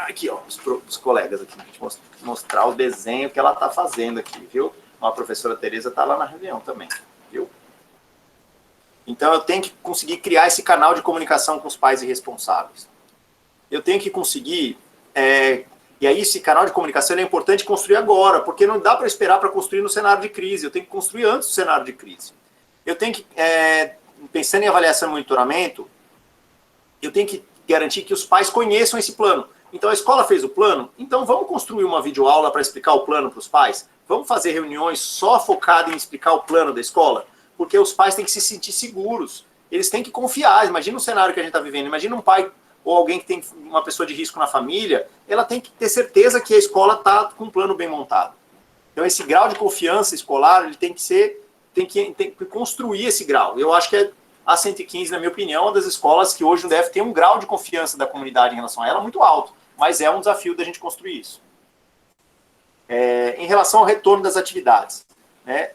Aqui, ó, os colegas aqui. Mostrar o desenho que ela está fazendo aqui, viu? A professora Tereza está lá na reunião também, viu? Então, eu tenho que conseguir criar esse canal de comunicação com os pais e responsáveis. Eu tenho que conseguir... E aí, esse canal de comunicação é importante construir agora, porque não dá para esperar para construir no cenário de crise. Eu tenho que construir antes do cenário de crise. Eu tenho que, pensando em avaliação e monitoramento, eu tenho que garantir que os pais conheçam esse plano. Então, a escola fez o plano, então vamos construir uma videoaula para explicar o plano para os pais? Vamos fazer reuniões só focadas em explicar o plano da escola? Porque os pais têm que se sentir seguros. Eles têm que confiar. Imagina o cenário que a gente está vivendo. Imagina um pai ou alguém que tem uma pessoa de risco na família, ela tem que ter certeza que a escola está com um plano bem montado. Então, esse grau de confiança escolar, ele tem que construir esse grau. Eu acho que a 115, na minha opinião, é uma das escolas que hoje não deve ter um grau de confiança da comunidade em relação a ela muito alto, mas é um desafio da gente construir isso. Em relação ao retorno das atividades, né,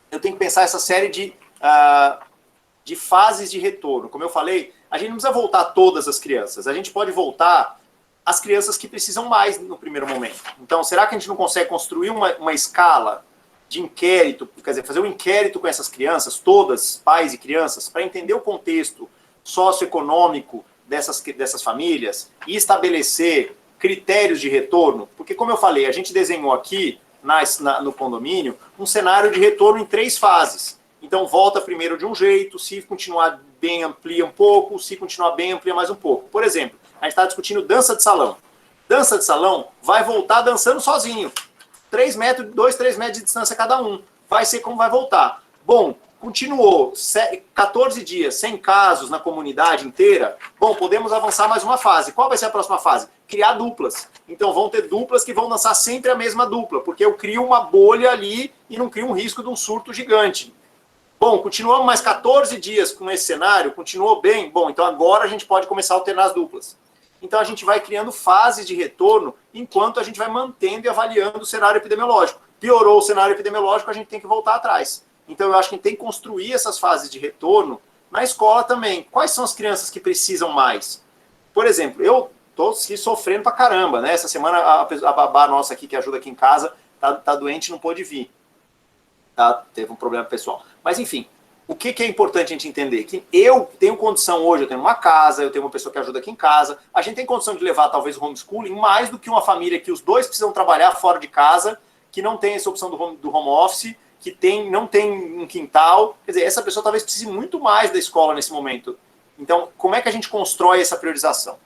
eu tenho que pensar essa série de fases de retorno. Como eu falei, a gente não precisa voltar todas as crianças, a gente pode voltar as crianças que precisam mais no primeiro momento. Então, será que a gente não consegue construir uma escala de inquérito, quer dizer, fazer um inquérito com essas crianças, todas, pais e crianças, para entender o contexto socioeconômico dessas famílias e estabelecer critérios de retorno? Porque, como eu falei, a gente desenhou aqui, no condomínio, um cenário de retorno em 3 fases. Então, volta primeiro de um jeito, se continuar bem, amplia um pouco, se continuar bem, amplia mais um pouco. Por exemplo, a gente está discutindo dança de salão. Dança de salão vai voltar dançando sozinho. 2, 3 metros de distância cada um. Vai ser como vai voltar. Bom, continuou 14 dias, sem casos na comunidade inteira. Bom, podemos avançar mais uma fase. Qual vai ser a próxima fase? Criar duplas. Então, vão ter duplas que vão dançar sempre a mesma dupla, porque eu crio uma bolha ali e não crio um risco de um surto gigante. Bom, continuamos mais 14 dias com esse cenário, continuou bem? Bom, então agora a gente pode começar a alternar as duplas. Então a gente vai criando fases de retorno enquanto a gente vai mantendo e avaliando o cenário epidemiológico. Piorou o cenário epidemiológico, a gente tem que voltar atrás. Então eu acho que a gente tem que construir essas fases de retorno na escola também. Quais são as crianças que precisam mais? Por exemplo, eu estou aqui sofrendo pra caramba, né? Essa semana a babá nossa aqui, que ajuda aqui em casa, tá doente e não pôde vir. Tá? Teve um problema pessoal. Mas, enfim, o que é importante a gente entender? Que eu tenho condição hoje, eu tenho uma casa, eu tenho uma pessoa que ajuda aqui em casa, a gente tem condição de levar, talvez, o homeschooling mais do que uma família que os dois precisam trabalhar fora de casa, que não tem essa opção do home office, que não tem um quintal. Quer dizer, essa pessoa talvez precise muito mais da escola nesse momento. Então, como é que a gente constrói essa priorização?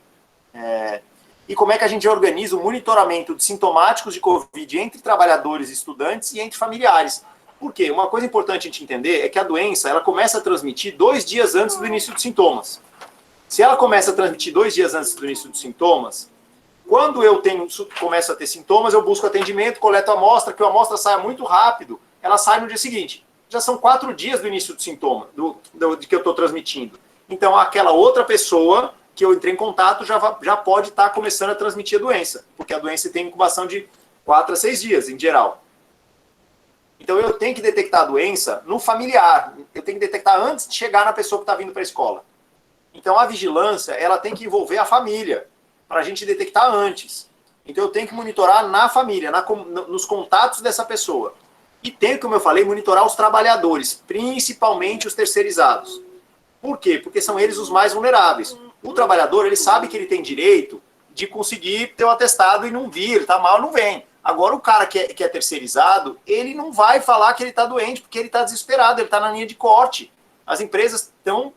E como é que a gente organiza o monitoramento de sintomáticos de Covid entre trabalhadores, estudantes e entre familiares? Por quê? Uma coisa importante a gente entender é que a doença ela começa a transmitir 2 dias antes do início dos sintomas. Se ela começa a transmitir 2 dias antes do início dos sintomas, quando eu começo a ter sintomas, eu busco atendimento, coleto a amostra, que a amostra saia muito rápido, ela sai no dia seguinte. Já são 4 dias do início do sintoma, de que eu estou transmitindo. Então, aquela outra pessoa que eu entrei em contato já pode estar começando a transmitir a doença, porque a doença tem incubação de 4 a 6 dias, em geral. Então, eu tenho que detectar a doença no familiar. Eu tenho que detectar antes de chegar na pessoa que está vindo para a escola. Então, a vigilância, ela tem que envolver a família, para a gente detectar antes. Então, eu tenho que monitorar na família, nos contatos dessa pessoa. E tem, como eu falei, monitorar os trabalhadores, principalmente os terceirizados. Por quê? Porque são eles os mais vulneráveis. O trabalhador, ele sabe que ele tem direito de conseguir ter o atestado e não vir, tá mal, não vem. Agora, o cara que é terceirizado, ele não vai falar que ele está doente, porque ele está desesperado, ele está na linha de corte. As empresas estão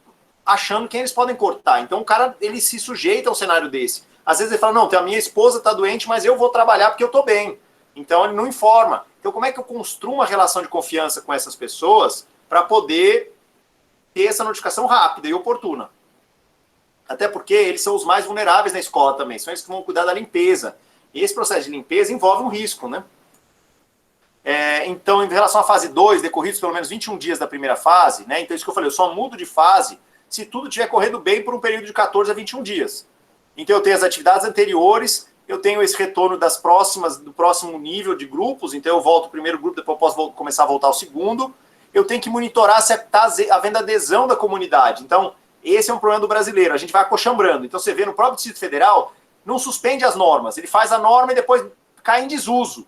achando quem eles podem cortar. Então, o cara, ele se sujeita a um cenário desse. Às vezes ele fala, não, a minha esposa está doente, mas eu vou trabalhar porque eu estou bem. Então, ele não informa. Então, como é que eu construo uma relação de confiança com essas pessoas para poder ter essa notificação rápida e oportuna? Até porque eles são os mais vulneráveis na escola também, são eles que vão cuidar da limpeza. E esse processo de limpeza envolve um risco, né? Então, em relação à fase 2, decorridos pelo menos 21 dias da primeira fase, né? Então, isso que eu falei, eu só mudo de fase se tudo estiver correndo bem por um período de 14 a 21 dias. Então, eu tenho as atividades anteriores, eu tenho esse retorno das próximas, do próximo nível de grupos, então eu volto ao primeiro grupo, depois eu posso começar a voltar ao segundo. Eu tenho que monitorar se está havendo adesão da comunidade. Então, esse é um problema do brasileiro, a gente vai acochambrando. Então, você vê no próprio Distrito Federal, não suspende as normas, ele faz a norma e depois cai em desuso.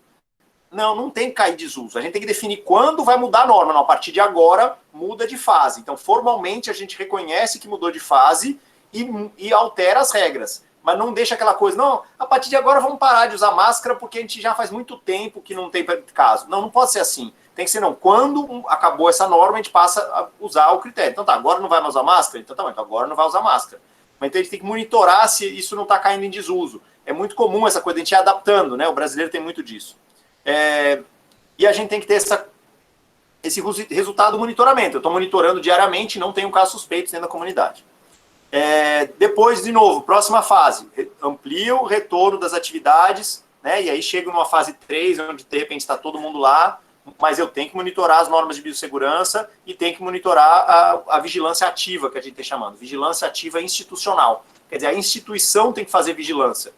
Não tem que cair em desuso. A gente tem que definir quando vai mudar a norma. Não, a partir de agora, muda de fase. Então, formalmente, a gente reconhece que mudou de fase e altera as regras. Mas não deixa aquela coisa, não, a partir de agora vamos parar de usar máscara porque a gente já faz muito tempo que não tem caso. Não pode ser assim. Tem que ser, não, quando acabou essa norma, a gente passa a usar o critério. Então tá, agora não vai mais usar máscara? Então tá bom, então agora não vai usar máscara. Mas então a gente tem que monitorar se isso não está caindo em desuso. É muito comum essa coisa, a gente ir adaptando, né? O brasileiro tem muito disso. E a gente tem que ter esse resultado do monitoramento. Eu estou monitorando diariamente e não tenho casos suspeitos dentro da comunidade. Depois, de novo, próxima fase, amplio o retorno das atividades, né, e aí chego numa fase 3, onde de repente está todo mundo lá, mas eu tenho que monitorar as normas de biossegurança e tenho que monitorar a vigilância ativa, que a gente está chamando, vigilância ativa institucional. Quer dizer, a instituição tem que fazer vigilância.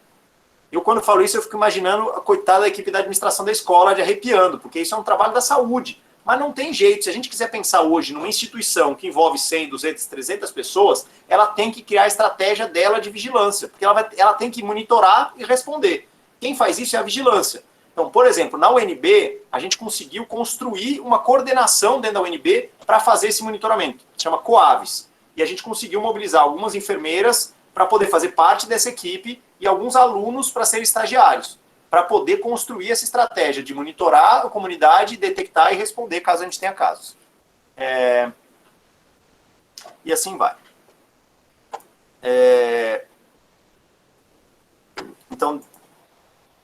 Eu, quando falo isso, eu fico imaginando a coitada da equipe da administração da escola de arrepiando, porque isso é um trabalho da saúde. Mas não tem jeito, se a gente quiser pensar hoje numa instituição que envolve 100, 200, 300 pessoas, ela tem que criar a estratégia dela de vigilância, porque ela tem que monitorar e responder. Quem faz isso é a vigilância. Então, por exemplo, na UNB, a gente conseguiu construir uma coordenação dentro da UNB para fazer esse monitoramento, que chama COAVES. E a gente conseguiu mobilizar algumas enfermeiras para poder fazer parte dessa equipe e alguns alunos para serem estagiários, para poder construir essa estratégia de monitorar a comunidade, detectar e responder caso a gente tenha casos. E assim vai. Então,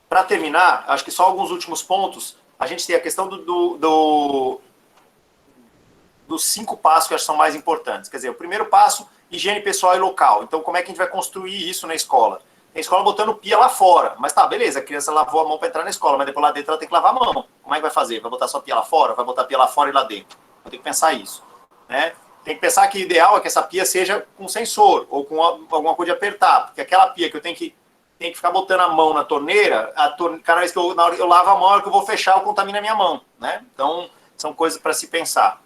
para terminar, acho que só alguns últimos pontos. A gente tem a questão dos 5 passos que eu acho que são mais importantes. Quer dizer, o primeiro passo, higiene pessoal e local. Então, como é que a gente vai construir isso na escola? Tem escola botando pia lá fora. Mas tá, beleza, a criança lavou a mão para entrar na escola, mas depois lá dentro ela tem que lavar a mão. Como é que vai fazer? Vai botar só pia lá fora? Vai botar pia lá fora e lá dentro? Vai ter que pensar isso. Né? Tem que pensar que o ideal é que essa pia seja com sensor, ou com alguma coisa de apertar. Porque aquela pia que eu tenho que ficar botando a mão na torneira, cada vez que na hora que eu lavo a mão, na hora que eu vou fechar, eu contamino a minha mão. Né? Então, são coisas para se pensar.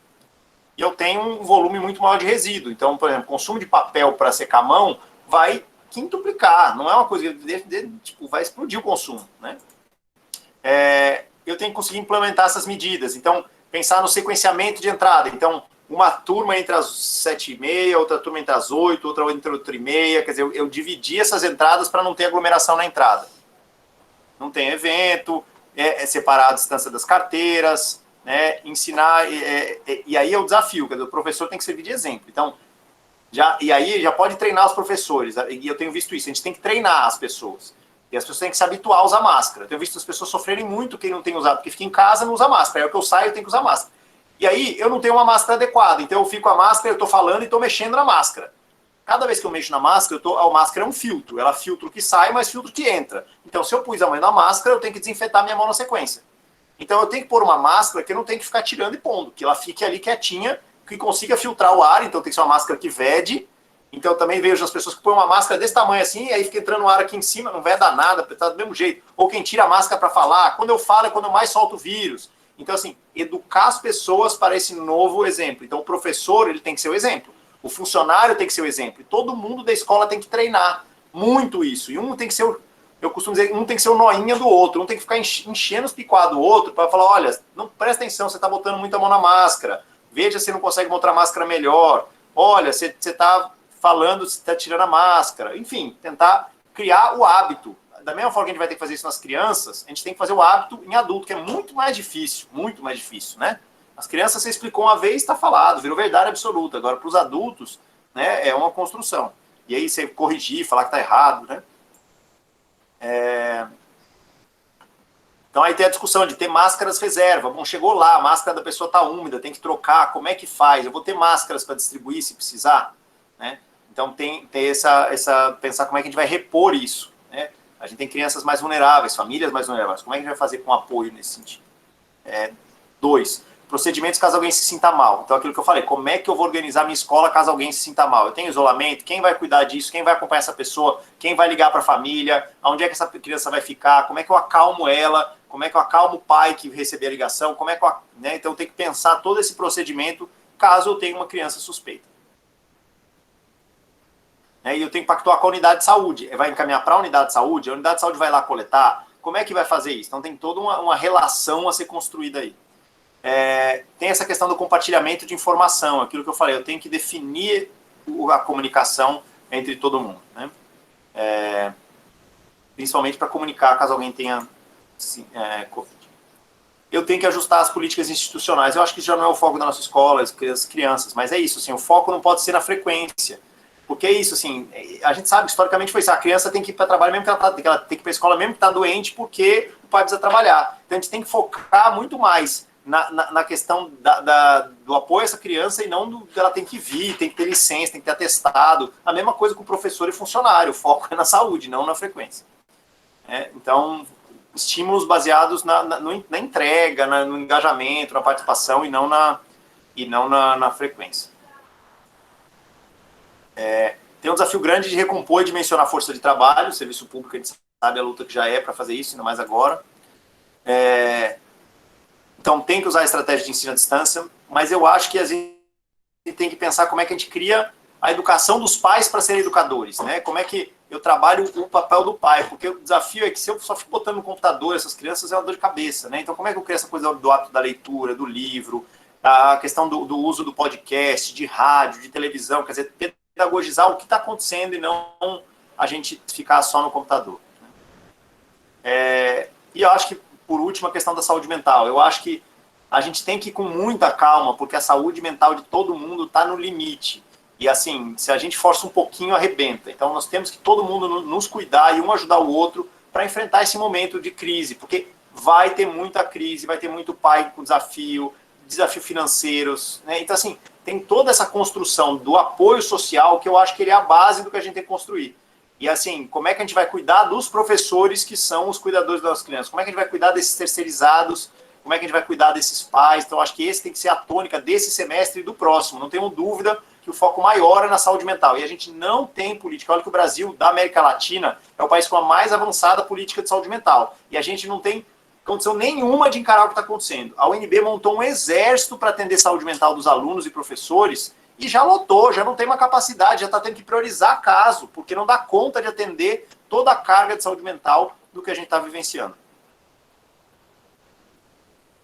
E eu tenho um volume muito maior de resíduo. Então, por exemplo, consumo de papel para secar a mão vai quintuplicar, não é uma coisa que tipo, vai explodir o consumo, né? Eu tenho que conseguir implementar essas medidas, então, pensar no sequenciamento de entrada, então, uma turma entre as 7h30, outra turma entre as 8, outra entre 8h30, quer dizer, eu dividi essas entradas para não ter aglomeração na entrada. Não tem evento, separar a distância das carteiras, né, ensinar, e aí é o desafio, quer dizer, o professor tem que servir de exemplo, então, e aí já pode treinar os professores, e eu tenho visto isso, a gente tem que treinar as pessoas, e as pessoas têm que se habituar a usar máscara. Eu tenho visto as pessoas sofrerem muito quem não tem usado, porque fica em casa e não usa máscara, aí o que eu saio eu tenho que usar máscara. E aí eu não tenho uma máscara adequada, então eu fico com a máscara, eu estou falando e estou mexendo na máscara. Cada vez que eu mexo na máscara, a máscara é um filtro, ela filtra o que sai, mas filtra o que entra. Então se eu pus a mão na máscara, eu tenho que desinfetar minha mão na sequência. Então eu tenho que pôr uma máscara que eu não tenho que ficar tirando e pondo, que ela fique ali quietinha, que consiga filtrar o ar, então tem que ser uma máscara que vede. Então eu também vejo as pessoas que põem uma máscara desse tamanho assim, e aí fica entrando o ar aqui em cima, não veda nada, tá do mesmo jeito. Ou quem tira a máscara para falar, quando eu falo é quando eu mais solto o vírus. Então assim, educar as pessoas para esse novo exemplo. Então o professor, ele tem que ser o exemplo. O funcionário tem que ser o exemplo. E todo mundo da escola tem que treinar muito isso. E um tem que ser eu costumo dizer que um tem que ser o noinha do outro, um tem que ficar enchendo os picuados do outro para falar, olha, não presta atenção, você está botando muita mão na máscara, veja se não consegue botar a máscara melhor, olha, você está falando, você está tirando a máscara, enfim, tentar criar o hábito. Da mesma forma que a gente vai ter que fazer isso nas crianças, a gente tem que fazer o hábito em adulto, que é muito mais difícil, né? As crianças, você explicou uma vez, está falado, virou verdade absoluta. Agora, para os adultos, né, é uma construção. E aí você corrigir, falar que está errado, né? Então aí tem a discussão de ter máscaras reserva. Bom, chegou lá, a máscara da pessoa está úmida, tem que trocar, como é que faz? Eu vou ter máscaras para distribuir se precisar, né? Então tem pensar como é que a gente vai repor isso, né? A gente tem crianças mais vulneráveis, famílias mais vulneráveis. Como é que a gente vai fazer com apoio nesse sentido? 2, procedimentos caso alguém se sinta mal. Então, aquilo que eu falei, como é que eu vou organizar minha escola caso alguém se sinta mal? Eu tenho isolamento, quem vai cuidar disso? Quem vai acompanhar essa pessoa? Quem vai ligar para a família? Aonde é que essa criança vai ficar? Como é que eu acalmo ela? Como é que eu acalmo o pai que receber a ligação? Como é que né? Então, eu tenho que pensar todo esse procedimento caso eu tenha uma criança suspeita. E eu tenho que pactuar com a unidade de saúde. Vai encaminhar para a unidade de saúde vai lá coletar. Como é que vai fazer isso? Então, tem toda uma relação a ser construída aí. Tem essa questão do compartilhamento de informação, aquilo que eu falei, eu tenho que definir a comunicação entre todo mundo, né? Principalmente para comunicar caso alguém tenha Covid. Eu tenho que ajustar as políticas institucionais. Eu acho que isso já não é o foco da nossa escola, as crianças, mas é isso, assim, o foco não pode ser na frequência. Porque é isso, assim, a gente sabe, historicamente foi isso, a criança tem que ir para trabalho mesmo que ela tem que ir para a escola mesmo que está doente, porque o pai precisa trabalhar. Então a gente tem que focar muito mais na questão do apoio a essa criança e não ela tem que vir, tem que ter licença, tem que ter atestado. A mesma coisa com o professor e funcionário, o foco é na saúde, não na frequência. Então, estímulos baseados na entrega, no engajamento, na participação e não na frequência. Tem um desafio grande de recompor e dimensionar a força de trabalho, o serviço público, a gente sabe a luta que já é para fazer isso, ainda mais agora. Então, tem que usar a estratégia de ensino à distância, mas eu acho que a gente tem que pensar como é que a gente cria a educação dos pais para serem educadores, né? Como é que eu trabalho o papel do pai, porque o desafio é que se eu só fico botando no computador essas crianças, é uma dor de cabeça, né? Então, como é que eu crio essa coisa do hábito da leitura, do livro, a questão do uso do podcast, de rádio, de televisão, quer dizer, pedagogizar o que está acontecendo e não a gente ficar só no computador. E eu acho que, por último, a questão da saúde mental. Eu acho que a gente tem que ir com muita calma, porque a saúde mental de todo mundo está no limite. E, assim, se a gente força um pouquinho, arrebenta. Então, nós temos que todo mundo nos cuidar e um ajudar o outro para enfrentar esse momento de crise, porque vai ter muita crise, vai ter muito pai com desafio financeiros, né? Então, assim, tem toda essa construção do apoio social que eu acho que ele é a base do que a gente tem que construir. E, assim, como é que a gente vai cuidar dos professores que são os cuidadores das crianças? Como é que a gente vai cuidar desses terceirizados? Como é que a gente vai cuidar desses pais? Então, acho que esse tem que ser a tônica desse semestre e do próximo. Não tenho dúvida que o foco maior é na saúde mental. E a gente não tem política. Olha que o Brasil, da América Latina, é o país com a mais avançada política de saúde mental. E a gente não tem condição nenhuma de encarar o que está acontecendo. A UNB montou um exército para atender saúde mental dos alunos e professores e já lotou, já não tem uma capacidade, já está tendo que priorizar caso, porque não dá conta de atender toda a carga de saúde mental do que a gente está vivenciando.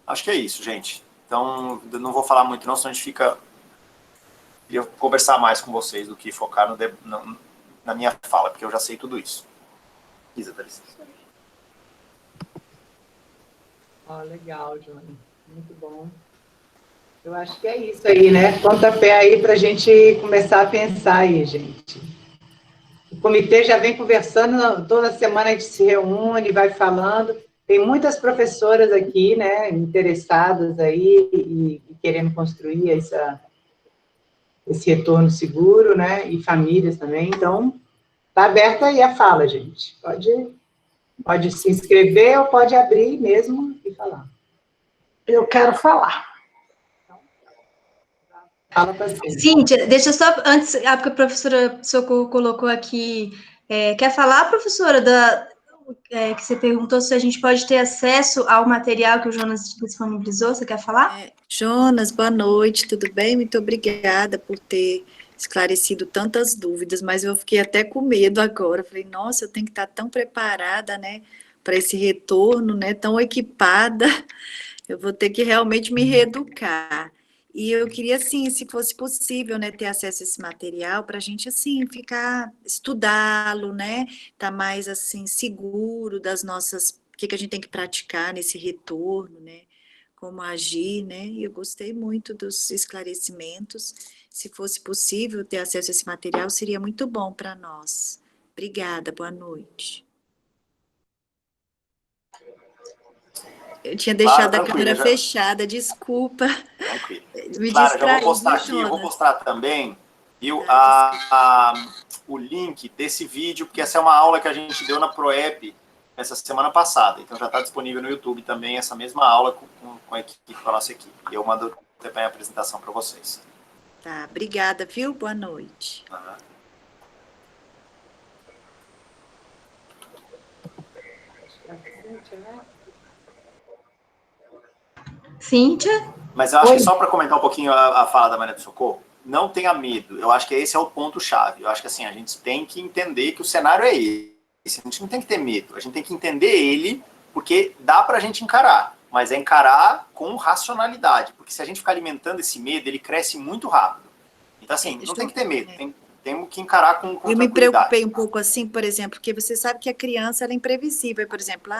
Acho que é isso, gente. Então, não vou falar muito não, senão a gente fica... Eu conversar mais com vocês do que focar na minha fala, porque eu já sei tudo isso. Isa, dá licença. Legal, Johnny. Muito bom. Eu acho que é isso aí, né? Pontapé aí para a gente começar a pensar aí, gente. O comitê já vem conversando, toda semana a gente se reúne, vai falando. Tem muitas professoras aqui, né, interessadas aí e querendo construir esse retorno seguro, né, e famílias também. Então, está aberta aí a fala, gente. Pode se inscrever ou pode abrir mesmo e falar. Eu quero falar. Fala para você. Cíntia, deixa só, antes, porque a professora Socorro colocou aqui, quer falar, professora, que você perguntou se a gente pode ter acesso ao material que o Jonas disponibilizou, você quer falar? Jonas, boa noite, tudo bem? Muito obrigada por ter esclarecido tantas dúvidas, mas eu fiquei até com medo agora. Falei, nossa, eu tenho que estar tão preparada, né, para esse retorno, né, tão equipada. Eu vou ter que realmente me reeducar. E eu queria, assim, se fosse possível, né, ter acesso a esse material para a gente, assim, ficar, estudá-lo, né, tá mais, assim, seguro das nossas, o que a gente tem que praticar nesse retorno, né, como agir, né, e eu gostei muito dos esclarecimentos. Se fosse possível ter acesso a esse material, seria muito bom para nós. Obrigada, boa noite. Eu tinha Claro, deixado a tranquilo. câmera fechada, desculpa. Tranquilo. Me Claro, eu já vou distraí, postar viu, aqui, eu vou Jonas? mostrar também, viu, Tá, desculpa. o link desse vídeo, porque essa é uma aula que a gente deu na ProEP essa semana passada, então já está disponível no YouTube também essa mesma aula com a equipe, com a nossa equipe. E eu mando também a apresentação para vocês. Tá, obrigada, viu? Boa noite. Uhum. Cíntia? Mas eu acho Oi. que só para comentar um pouquinho a fala da Maria do Socorro, não tenha medo. Eu acho que esse é o ponto-chave. Eu acho que assim, a gente tem que entender que o cenário é esse. A gente não tem que ter medo. A gente tem que entender ele, porque dá para a gente encarar. Mas é encarar com racionalidade. Porque se a gente ficar alimentando esse medo, ele cresce muito rápido. Então, assim, não tem que ter medo. Temos que encarar com Eu me tranquilidade. preocupei um pouco assim, por exemplo, porque você sabe que a criança ela é imprevisível. Por exemplo,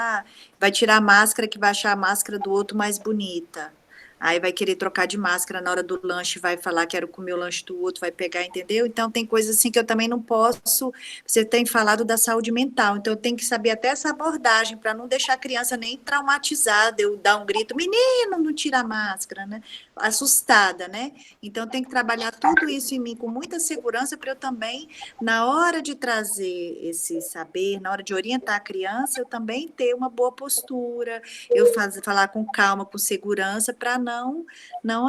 vai tirar a máscara que vai achar a máscara do outro mais bonita. Aí vai querer trocar de máscara na hora do lanche, vai falar quero comer o lanche do outro, vai pegar, entendeu? Então tem coisas assim que eu também não posso. Você tem falado da saúde mental, então eu tenho que saber até essa abordagem para não deixar a criança nem traumatizada, eu dar um grito, menino, não tira a máscara, né? Assustada, né? Então tem que trabalhar tudo isso em mim com muita segurança para eu também, na hora de trazer esse saber, na hora de orientar a criança, eu também ter uma boa postura, falar com calma, com segurança, para não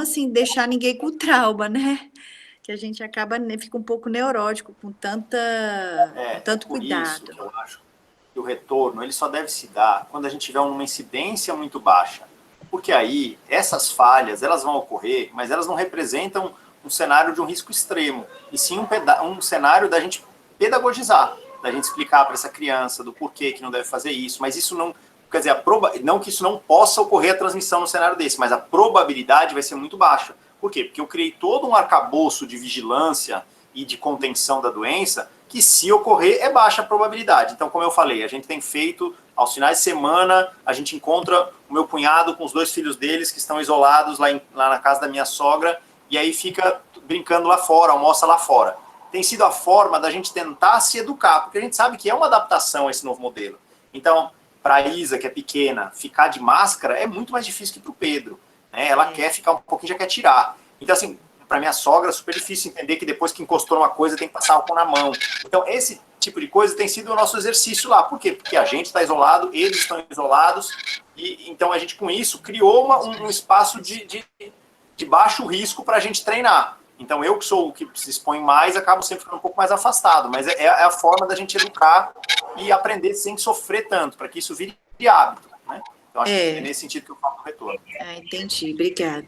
assim, deixar ninguém com trauma, né? Que a gente acaba, né, fica um pouco neurótico com tanto Por isso cuidado. que eu acho que o retorno ele só deve se dar quando a gente tiver uma incidência muito baixa. Porque aí, essas falhas, elas vão ocorrer, mas elas não representam um cenário de um risco extremo, e sim um cenário da gente pedagogizar, da gente explicar para essa criança do porquê que não deve fazer isso, mas isso não, quer dizer, não que isso não possa ocorrer a transmissão no cenário desse, mas a probabilidade vai ser muito baixa. Por quê? Porque eu criei todo um arcabouço de vigilância e de contenção da doença, que se ocorrer é baixa a probabilidade. Então, como eu falei, a gente tem feito, aos finais de semana, a gente encontra o meu cunhado com os 2 filhos deles, que estão isolados lá na casa da minha sogra, e aí fica brincando lá fora, almoça lá fora. Tem sido a forma da gente tentar se educar, porque a gente sabe que é uma adaptação a esse novo modelo. Então, para a Isa, que é pequena, ficar de máscara é muito mais difícil que para o Pedro. Né? Ela quer ficar um pouquinho, já quer tirar. Então, assim, para minha sogra é super difícil entender que depois que encostou numa coisa tem que passar álcool na mão. Então, esse tipo de coisa tem sido o nosso exercício lá. Por quê? Porque a gente está isolado, eles estão isolados, e então a gente, com isso, criou um espaço de baixo risco para a gente treinar. Então, eu que sou o que se expõe mais, acabo sempre ficando um pouco mais afastado, mas é a forma da gente educar e aprender sem sofrer tanto, para que isso vire hábito. Né? Então, acho que é nesse sentido que eu falo do retorno. Entendi, obrigada.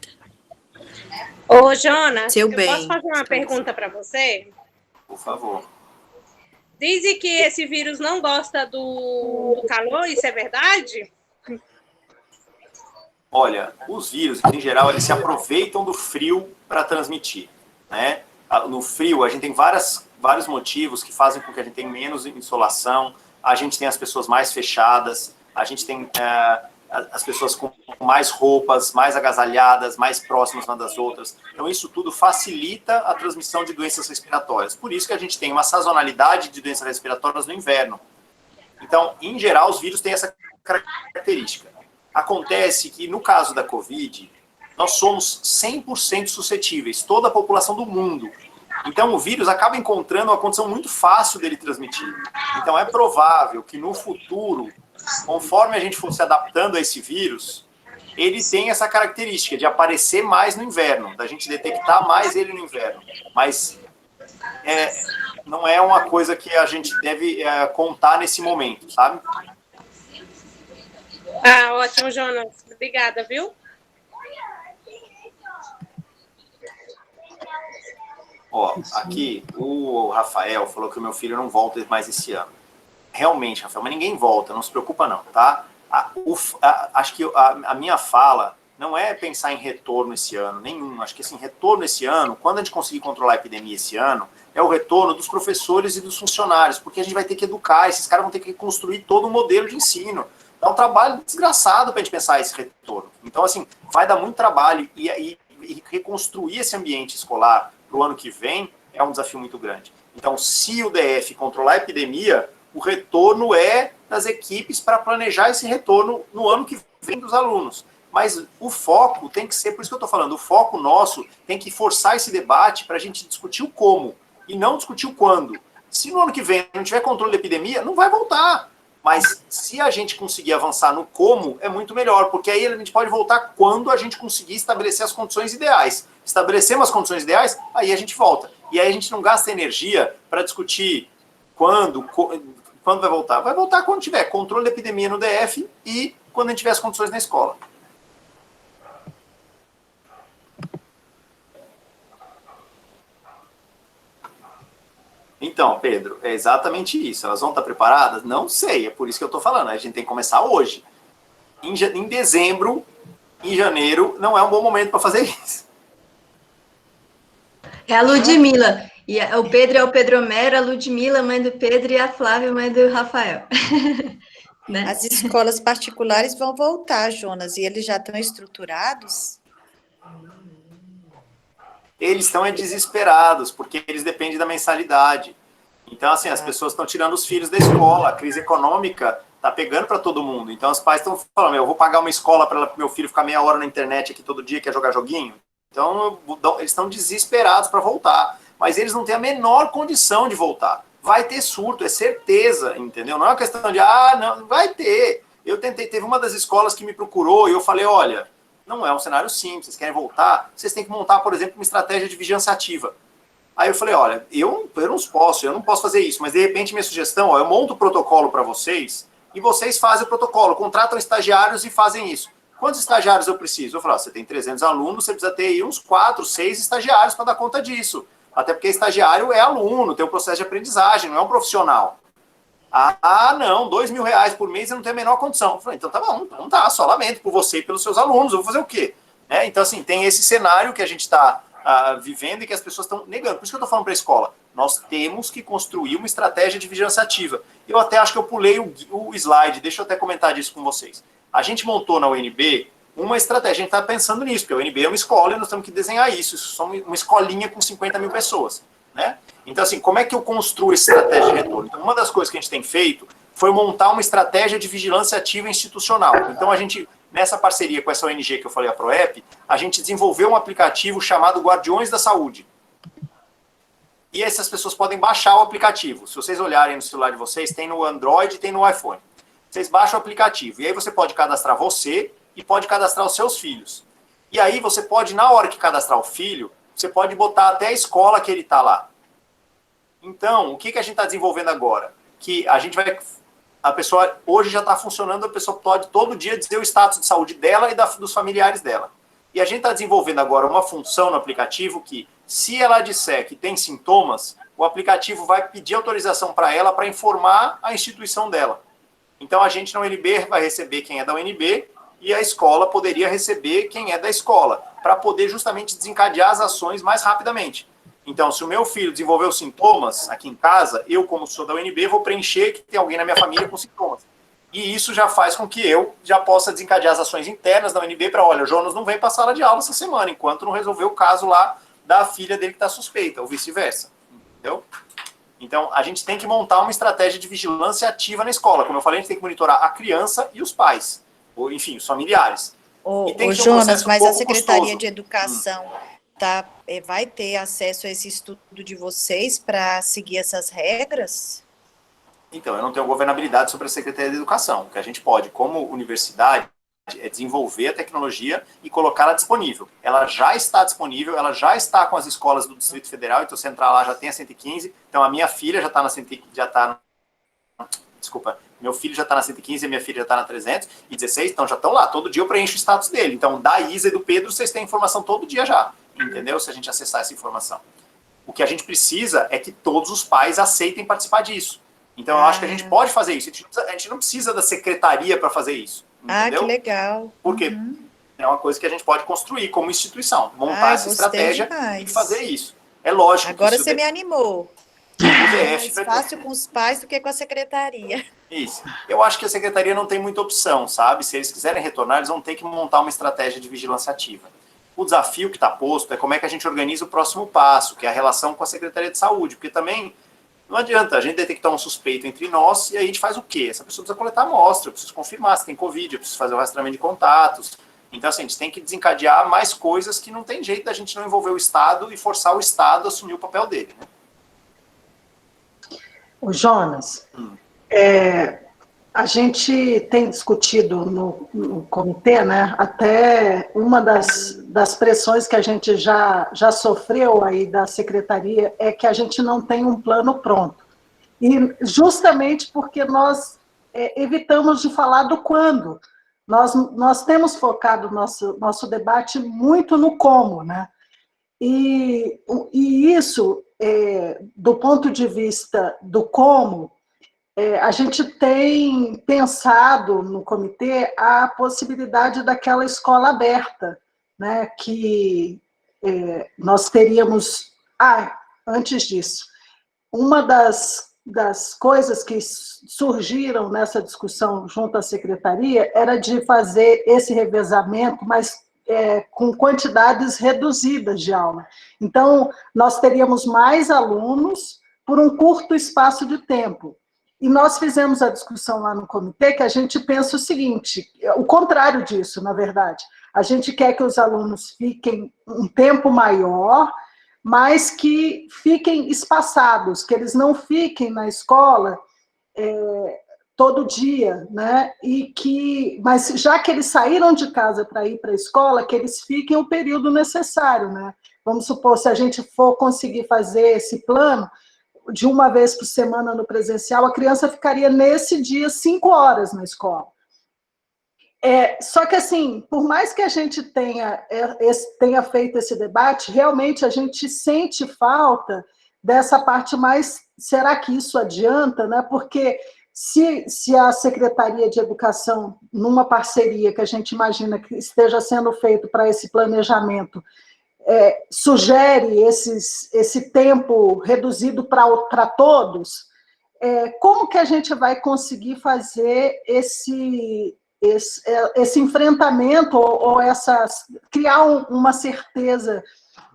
Ô, Jonas, Seu eu bem, posso fazer uma pergunta para você? Por favor. Dizem que esse vírus não gosta do calor, isso é verdade? Olha, os vírus, em geral, eles se aproveitam do frio para transmitir. Né? No frio, a gente tem vários motivos que fazem com que a gente tenha menos insolação, a gente tem as pessoas mais fechadas, a gente tem as pessoas com mais roupas, mais agasalhadas, mais próximas umas das outras. Então, isso tudo facilita a transmissão de doenças respiratórias. Por isso que a gente tem uma sazonalidade de doenças respiratórias no inverno. Então, em geral, os vírus têm essa característica. Acontece que, no caso da Covid, nós somos 100% suscetíveis, toda a população do mundo. Então, o vírus acaba encontrando uma condição muito fácil dele transmitir. Então, é provável que, no futuro, conforme a gente for se adaptando a esse vírus, ele tem essa característica de aparecer mais no inverno, da gente detectar mais ele no inverno. Mas não é uma coisa que a gente deve contar nesse momento, sabe? Ah, ótimo, Jonas. Obrigada, viu? Ó, aqui o Rafael falou que o meu filho não volta mais esse ano. Realmente, Rafael, mas ninguém volta, não se preocupa não, tá? Acho que a minha fala não é pensar em retorno esse ano, nenhum. Acho que assim, retorno esse ano, quando a gente conseguir controlar a epidemia esse ano, é o retorno dos professores e dos funcionários, porque a gente vai ter que educar, esses caras vão ter que construir todo um modelo de ensino. É um trabalho desgraçado para a gente pensar esse retorno. Então, assim, vai dar muito trabalho e reconstruir esse ambiente escolar para o ano que vem é um desafio muito grande. Então, se o DF controlar a epidemia, o retorno é das equipes para planejar esse retorno no ano que vem dos alunos. Mas o foco tem que ser, por isso que eu estou falando, o foco nosso tem que forçar esse debate para a gente discutir o como e não discutir o quando. Se no ano que vem não tiver controle da epidemia, não vai voltar. Mas se a gente conseguir avançar no como, é muito melhor, porque aí a gente pode voltar quando a gente conseguir estabelecer as condições ideais. Estabelecemos as condições ideais, aí a gente volta. E aí a gente não gasta energia para discutir quando vai voltar. Vai voltar quando tiver controle da epidemia no DF e quando a gente tiver as condições na escola. Então, Pedro, é exatamente isso. Elas vão estar preparadas? Não sei, é por isso que eu estou falando. A gente tem que começar hoje. Em dezembro, em janeiro, não é um bom momento para fazer isso. É a Ludmila. E o Pedro é o Pedro Homero, a Ludmila, mãe do Pedro, e a Flávia, mãe do Rafael. Né? As escolas particulares vão voltar, Jonas, e eles já estão estruturados? Eles estão desesperados, porque eles dependem da mensalidade. Então, assim, as pessoas estão tirando os filhos da escola, a crise econômica está pegando para todo mundo. Então, os pais estão falando, eu vou pagar uma escola para meu filho ficar meia hora na internet aqui todo dia, quer jogar joguinho? Então, eles estão desesperados para voltar. Mas eles não têm a menor condição de voltar. Vai ter surto, é certeza, entendeu? Não é uma questão de, não, vai ter. Eu tentei, teve uma das escolas que me procurou e eu falei, olha, não é um cenário simples, vocês querem voltar, vocês têm que montar, por exemplo, uma estratégia de vigilância ativa. Aí eu falei, olha, eu não posso fazer isso, mas de repente minha sugestão, eu monto o protocolo para vocês e vocês fazem o protocolo, contratam estagiários e fazem isso. Quantos estagiários eu preciso? Eu falei, você tem 300 alunos, você precisa ter aí uns 4, 6 estagiários para dar conta disso. Até porque estagiário é aluno, tem um processo de aprendizagem, não é um profissional. Não, R$2.000 por mês eu não tenho a menor condição. Eu falei, então tá bom, então tá, só lamento por você e pelos seus alunos, eu vou fazer o quê? Então, assim, tem esse cenário que a gente está vivendo e que as pessoas estão negando. Por isso que eu estou falando para a escola, nós temos que construir uma estratégia de vigilância ativa. Eu até acho que eu pulei o slide, deixa eu até comentar disso com vocês. A gente montou na UNB uma estratégia, a gente está pensando nisso, porque a UNB é uma escola e nós temos que desenhar isso é uma escolinha com 50 mil pessoas, né? Então, assim, como é que eu construo essa estratégia de retorno? Então, uma das coisas que a gente tem feito foi montar uma estratégia de vigilância ativa institucional. Então, a gente, nessa parceria com essa ONG que eu falei, a ProEP, a gente desenvolveu um aplicativo chamado Guardiões da Saúde. E essas pessoas podem baixar o aplicativo. Se vocês olharem no celular de vocês, tem no Android e tem no iPhone. Vocês baixam o aplicativo. E aí você pode cadastrar você e pode cadastrar os seus filhos. E aí você pode, na hora que cadastrar o filho, você pode botar até a escola que ele está lá. Então, o que a gente está desenvolvendo agora? Que a gente vai... A pessoa, hoje já está funcionando, a pessoa pode todo dia dizer o status de saúde dela e dos familiares dela. E a gente está desenvolvendo agora uma função no aplicativo que, se ela disser que tem sintomas, o aplicativo vai pedir autorização para ela para informar a instituição dela. Então, a gente na UNB vai receber quem é da UNB e a escola poderia receber quem é da escola, para poder justamente desencadear as ações mais rapidamente. Então, se o meu filho desenvolveu sintomas aqui em casa, eu, como sou da UNB, vou preencher que tem alguém na minha família com sintomas. E isso já faz com que eu já possa desencadear as ações internas da UNB para, olha, o Jonas não vem para a sala de aula essa semana, enquanto não resolver o caso lá da filha dele que está suspeita, ou vice-versa. Entendeu? Então, a gente tem que montar uma estratégia de vigilância ativa na escola. Como eu falei, a gente tem que monitorar a criança e os pais, ou, enfim, os familiares. Ô, um Jonas, mas a Secretaria custoso. de Educação vai ter acesso a esse estudo de vocês para seguir essas regras? Então, eu não tenho governabilidade sobre a Secretaria de Educação. O que a gente pode, como universidade, é desenvolver a tecnologia e colocá-la disponível. Ela já está disponível, ela já está com as escolas do Distrito Federal, então se entrar lá já tem a 115, então a minha filha já está meu filho já está na 115 e minha filha já está na 316, então já estão lá, todo dia eu preencho o status dele. Então, da Isa e do Pedro, vocês têm informação todo dia já, entendeu? Se a gente acessar essa informação. O que a gente precisa é que todos os pais aceitem participar disso. Então, eu acho que a gente pode fazer isso. A gente não precisa da secretaria para fazer isso. Entendeu? Que legal. Porque é uma coisa que a gente pode construir como instituição. Montar essa estratégia e fazer isso. É lógico. Agora você me animou. É mais fácil com os pais do que com a secretaria. Isso. Eu acho que a secretaria não tem muita opção, sabe? Se eles quiserem retornar, eles vão ter que montar uma estratégia de vigilância ativa. O desafio que está posto é como é que a gente organiza o próximo passo, que é a relação com a Secretaria de Saúde, porque também não adianta a gente detectar um suspeito entre nós e a gente faz o quê? Essa pessoa precisa coletar amostra, eu preciso confirmar se tem Covid, eu preciso fazer o rastreamento de contatos. Então, assim, a gente tem que desencadear mais coisas que não tem jeito da gente não envolver o Estado e forçar o Estado a assumir o papel dele, né? O Jonas, a gente tem discutido no comitê, né, até uma das pressões que a gente já sofreu aí da secretaria é que a gente não tem um plano pronto. E justamente porque nós evitamos de falar do quando. Nós temos focado nosso debate muito no como, né? E isso, do ponto de vista do como, a gente tem pensado no comitê a possibilidade daquela escola aberta, né, que nós teríamos... antes disso, uma das coisas que surgiram nessa discussão junto à secretaria era de fazer esse revezamento, mas com quantidades reduzidas de aula. Então, nós teríamos mais alunos por um curto espaço de tempo. E nós fizemos a discussão lá no comitê que a gente pensa o seguinte, o contrário disso, na verdade. A gente quer que os alunos fiquem um tempo maior, mas que fiquem espaçados, que eles não fiquem na escola todo dia, né? Mas já que eles saíram de casa para ir para a escola, que eles fiquem o período necessário, né? Vamos supor, se a gente for conseguir fazer esse plano, de uma vez por semana no presencial, a criança ficaria nesse dia 5 horas na escola. Só que, assim, por mais que a gente tenha feito esse debate, realmente a gente sente falta dessa parte mais, será que isso adianta, né? Porque se a Secretaria de Educação, numa parceria que a gente imagina que esteja sendo feito para esse planejamento, sugere esse tempo reduzido para todos, como que a gente vai conseguir fazer esse enfrentamento ou criar uma certeza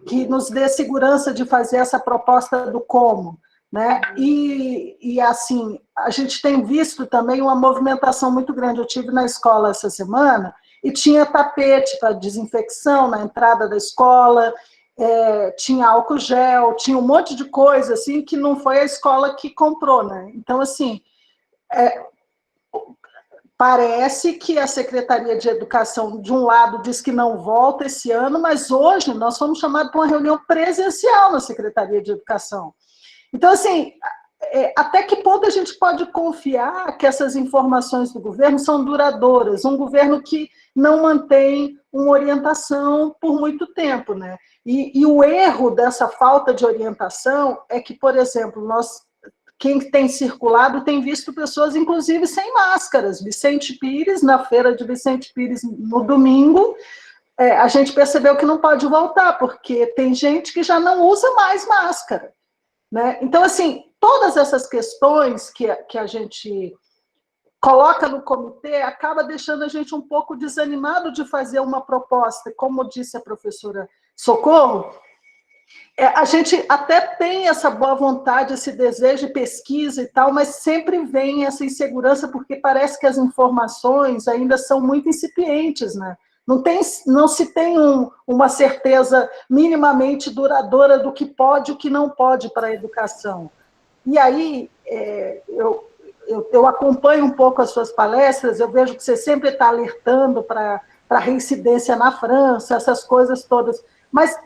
que nos dê segurança de fazer essa proposta do como, né? E assim, a gente tem visto também uma movimentação muito grande. Eu estive na escola essa semana e tinha tapete para desinfecção na entrada da escola, tinha álcool gel, tinha um monte de coisa assim que não foi a escola que comprou, né? Então, assim, parece que a Secretaria de Educação, de um lado, diz que não volta esse ano, mas hoje nós fomos chamados para uma reunião presencial na Secretaria de Educação. Então, assim, até que ponto a gente pode confiar que essas informações do governo são duradouras? Um governo que não mantém uma orientação por muito tempo, né? E o erro dessa falta de orientação é que, por exemplo, quem tem circulado tem visto pessoas, inclusive, sem máscaras. Vicente Pires, na feira de Vicente Pires, no domingo, a gente percebeu que não pode voltar, porque tem gente que já não usa mais máscara, né? Então, assim, todas essas questões que a gente coloca no comitê acaba deixando a gente um pouco desanimado de fazer uma proposta. Como disse a professora Socorro, a gente até tem essa boa vontade, esse desejo de pesquisa e tal, mas sempre vem essa insegurança, porque parece que as informações ainda são muito incipientes, né? Não se tem uma certeza minimamente duradoura do que pode e o que não pode para a educação. E aí, eu acompanho um pouco as suas palestras, eu vejo que você sempre está alertando para a reincidência na França, essas coisas todas, mas...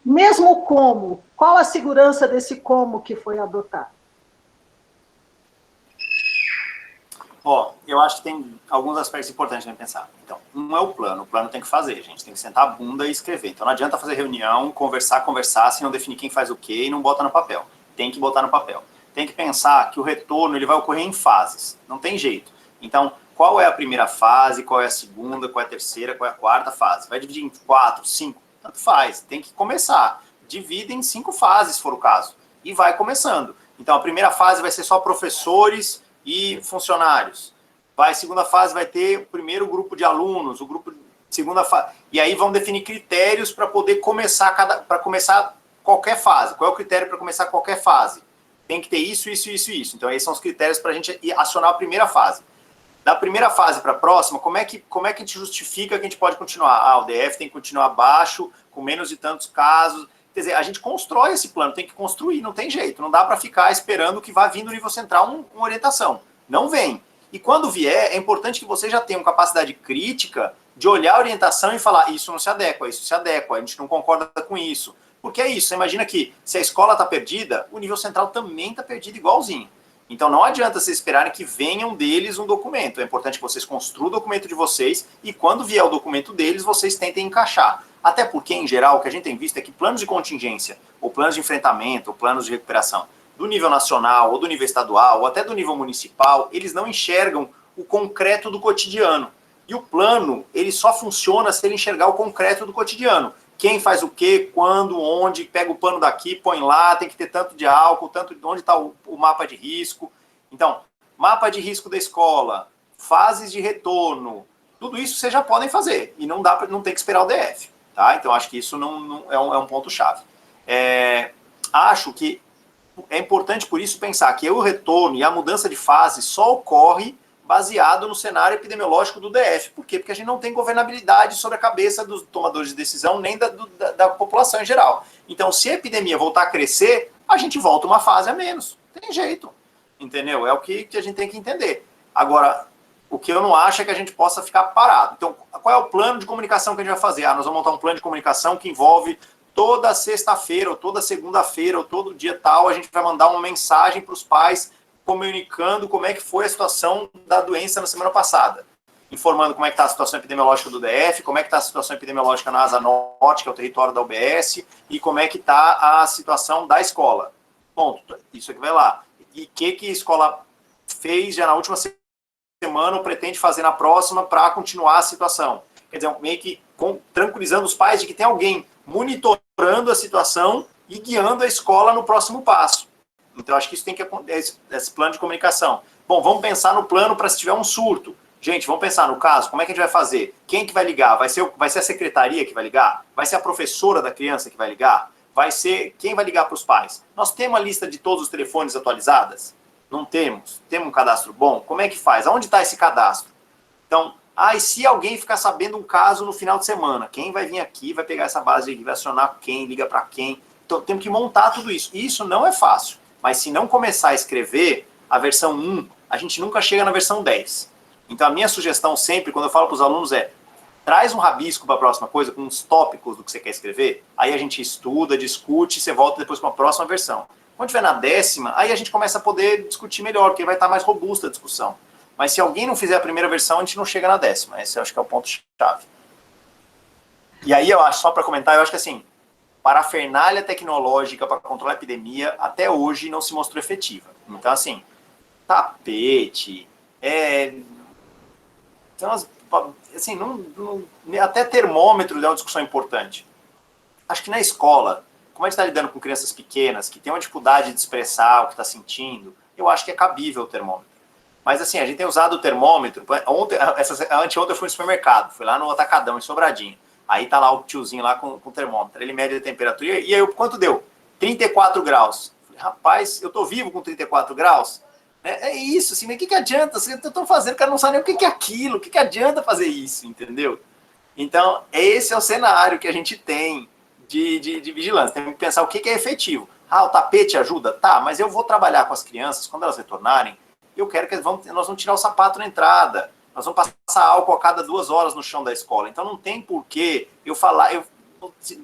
mesmo como, qual a segurança desse como que foi adotado? eu acho que tem alguns aspectos importantes para pensar. Então, um é o plano tem que fazer, a gente tem que sentar a bunda e escrever. Então, não adianta fazer reunião, conversar, se não definir quem faz o quê e não bota no papel. Tem que botar no papel. Tem que pensar que o retorno ele vai ocorrer em fases, não tem jeito. Então, qual é a primeira fase, qual é a segunda, qual é a terceira, qual é a quarta fase? Vai dividir em 4, 5, tanto faz, tem que começar. Divide em 5 fases, se for o caso, e vai começando. Então, a primeira fase vai ser só professores e funcionários. A segunda fase vai ter o primeiro grupo de alunos, o grupo segunda fase. E aí vão definir critérios para poder começar qualquer fase. Qual é o critério para começar qualquer fase? Tem que ter isso. Então, esses são os critérios para a gente acionar a primeira fase. Da primeira fase para a próxima, como é que a gente justifica que a gente pode continuar? O DF tem que continuar baixo, com menos de tantos casos. Quer dizer, a gente constrói esse plano, tem que construir, não tem jeito. Não dá para ficar esperando que vá vir do nível central uma orientação. Não vem. E quando vier, é importante que você já tenha uma capacidade crítica de olhar a orientação e falar, isso não se adequa, isso se adequa, a gente não concorda com isso. Porque é isso, você imagina que se a escola está perdida, o nível central também está perdido igualzinho. Então não adianta vocês esperarem que venham deles um documento. É importante que vocês construam o documento de vocês e quando vier o documento deles, vocês tentem encaixar. Até porque, em geral, o que a gente tem visto é que planos de contingência, ou planos de enfrentamento, ou planos de recuperação, do nível nacional, ou do nível estadual, ou até do nível municipal, eles não enxergam o concreto do cotidiano. E o plano, ele só funciona se ele enxergar o concreto do cotidiano. Quem faz o quê, quando, onde, pega o pano daqui, põe lá, tem que ter tanto de álcool, tanto de onde está o mapa de risco. Então, mapa de risco da escola, fases de retorno, tudo isso vocês já podem fazer. E não tem que esperar o DF. Tá? Então, acho que isso não é um ponto-chave. Acho que é importante, por isso, pensar que o retorno e a mudança de fase só ocorre baseado no cenário epidemiológico do DF. Por quê? Porque a gente não tem governabilidade sobre a cabeça dos tomadores de decisão, nem da população em geral. Então, se a epidemia voltar a crescer, a gente volta uma fase a menos. Tem jeito. Entendeu? É o que a gente tem que entender. Agora, o que eu não acho é que a gente possa ficar parado. Então, qual é o plano de comunicação que a gente vai fazer? Nós vamos montar um plano de comunicação que envolve toda sexta-feira, ou toda segunda-feira, ou todo dia tal, a gente vai mandar uma mensagem para os pais comunicando como é que foi a situação da doença na semana passada. Informando como é que está a situação epidemiológica do DF, como é que está a situação epidemiológica na Asa Norte, que é o território da UBS, e como é que está a situação da escola. Ponto. Isso aqui vai lá. E o que a escola fez já na última semana ou pretende fazer na próxima para continuar a situação. Quer dizer, meio que tranquilizando os pais de que tem alguém monitorando a situação e guiando a escola no próximo passo. Então, acho que isso tem que acontecer, esse plano de comunicação. Bom, vamos pensar no plano para se tiver um surto. Gente, vamos pensar no caso, como é que a gente vai fazer? Quem que vai ligar? Vai ser a secretaria que vai ligar? Vai ser a professora da criança que vai ligar? Vai ser quem vai ligar para os pais? Nós temos a lista de todos os telefones atualizadas? Não temos? Temos um cadastro bom? Como é que faz? Aonde está esse cadastro? Então, e se alguém ficar sabendo um caso no final de semana? Quem vai vir aqui, vai pegar essa base e vai acionar quem, liga para quem? Então, temos que montar tudo isso. E isso não é fácil. Mas se não começar a escrever a versão 1, a gente nunca chega na versão 10. Então, a minha sugestão sempre, quando eu falo para os alunos, traz um rabisco para a próxima coisa, com uns tópicos do que você quer escrever, aí a gente estuda, discute, você volta depois para uma próxima versão. Quando tiver na 10ª, aí a gente começa a poder discutir melhor, porque vai estar mais robusta a discussão. Mas se alguém não fizer a primeira versão, a gente não chega na 10ª. Esse eu acho que é o ponto-chave. E aí, eu acho, só para comentar, eu acho que assim, parafernália tecnológica para controlar a epidemia, até hoje não se mostrou efetiva. Então, assim, tapete, então, assim, até termômetro é uma discussão importante. Acho que na escola, como a gente está lidando com crianças pequenas, que tem uma dificuldade de expressar o que está sentindo, eu acho que é cabível o termômetro. Mas assim, a gente tem usado o termômetro, anteontem eu fui no supermercado, fui lá no Atacadão, em Sobradinho. Aí tá lá o tiozinho lá com o termômetro, ele mede a temperatura, e aí quanto deu? 34 graus. Falei, rapaz, eu tô vivo com 34 graus? É isso, assim, mas o que adianta? Eu tô fazendo, o cara não sabe nem o que é aquilo, o que adianta fazer isso, entendeu? Então, esse é o cenário que a gente tem de vigilância, tem que pensar o que é efetivo. O tapete ajuda? Tá, mas eu vou trabalhar com as crianças, quando elas retornarem, eu quero que nós vamos tirar o sapato na entrada, nós vamos passar álcool a cada 2 horas no chão da escola. Então não tem porquê eu falar,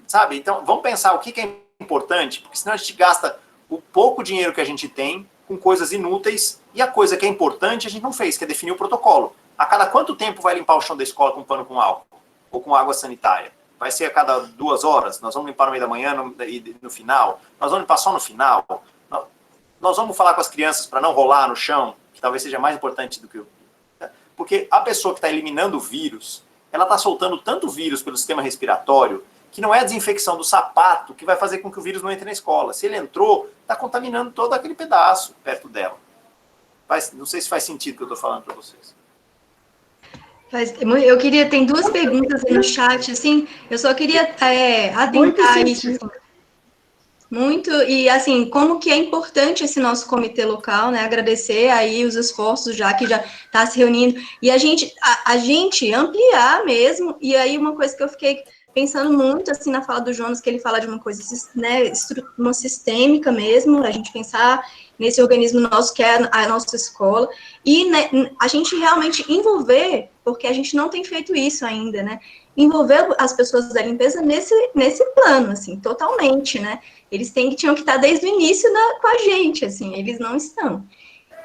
sabe? Então vamos pensar o que é importante, porque senão a gente gasta o pouco dinheiro que a gente tem com com coisas inúteis, e a coisa que é importante a gente não fez, que é definir o protocolo. A cada quanto tempo vai limpar o chão da escola com pano com álcool? Ou com água sanitária? Vai ser a cada 2 horas? Nós vamos limpar no meio da manhã e no final? Nós vamos limpar só no final? Nós vamos falar com as crianças para não rolar no chão, que talvez seja mais importante do que o... Porque a pessoa que está eliminando o vírus, ela está soltando tanto vírus pelo sistema respiratório, que não é a desinfecção do sapato que vai fazer com que o vírus não entre na escola. Se ele entrou, está contaminando todo aquele pedaço perto dela. Não sei se faz sentido o que eu estou falando para vocês. Eu queria, tem 2 perguntas aí no chat, assim, eu só queria adentar isso. Assim, muito, e assim, como que é importante esse nosso comitê local, né, agradecer aí os esforços já que já está se reunindo, e a gente ampliar mesmo, e aí uma coisa que eu fiquei pensando muito, assim, na fala do Jonas, que ele fala de uma coisa, né, uma sistêmica mesmo, a gente pensar nesse organismo nosso que é a nossa escola, e né, a gente realmente envolver, porque a gente não tem feito isso ainda, né, envolver as pessoas da limpeza nesse plano, assim, totalmente, né, eles tinham que estar desde o início com a gente, assim, eles não estão.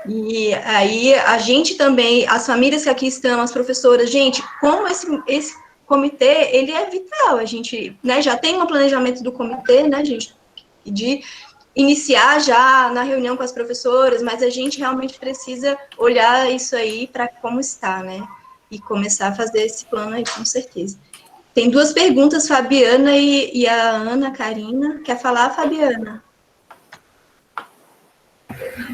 E aí, a gente também, as famílias que aqui estão, as professoras, gente, como esse comitê, ele é vital, a gente, né, já tem um planejamento do comitê, né, gente, de iniciar já na reunião com as professoras, mas a gente realmente precisa olhar isso aí para como está, né, e começar a fazer esse plano aí, com certeza. Tem 2 perguntas, Fabiana e a Ana Karina. Quer falar, Fabiana?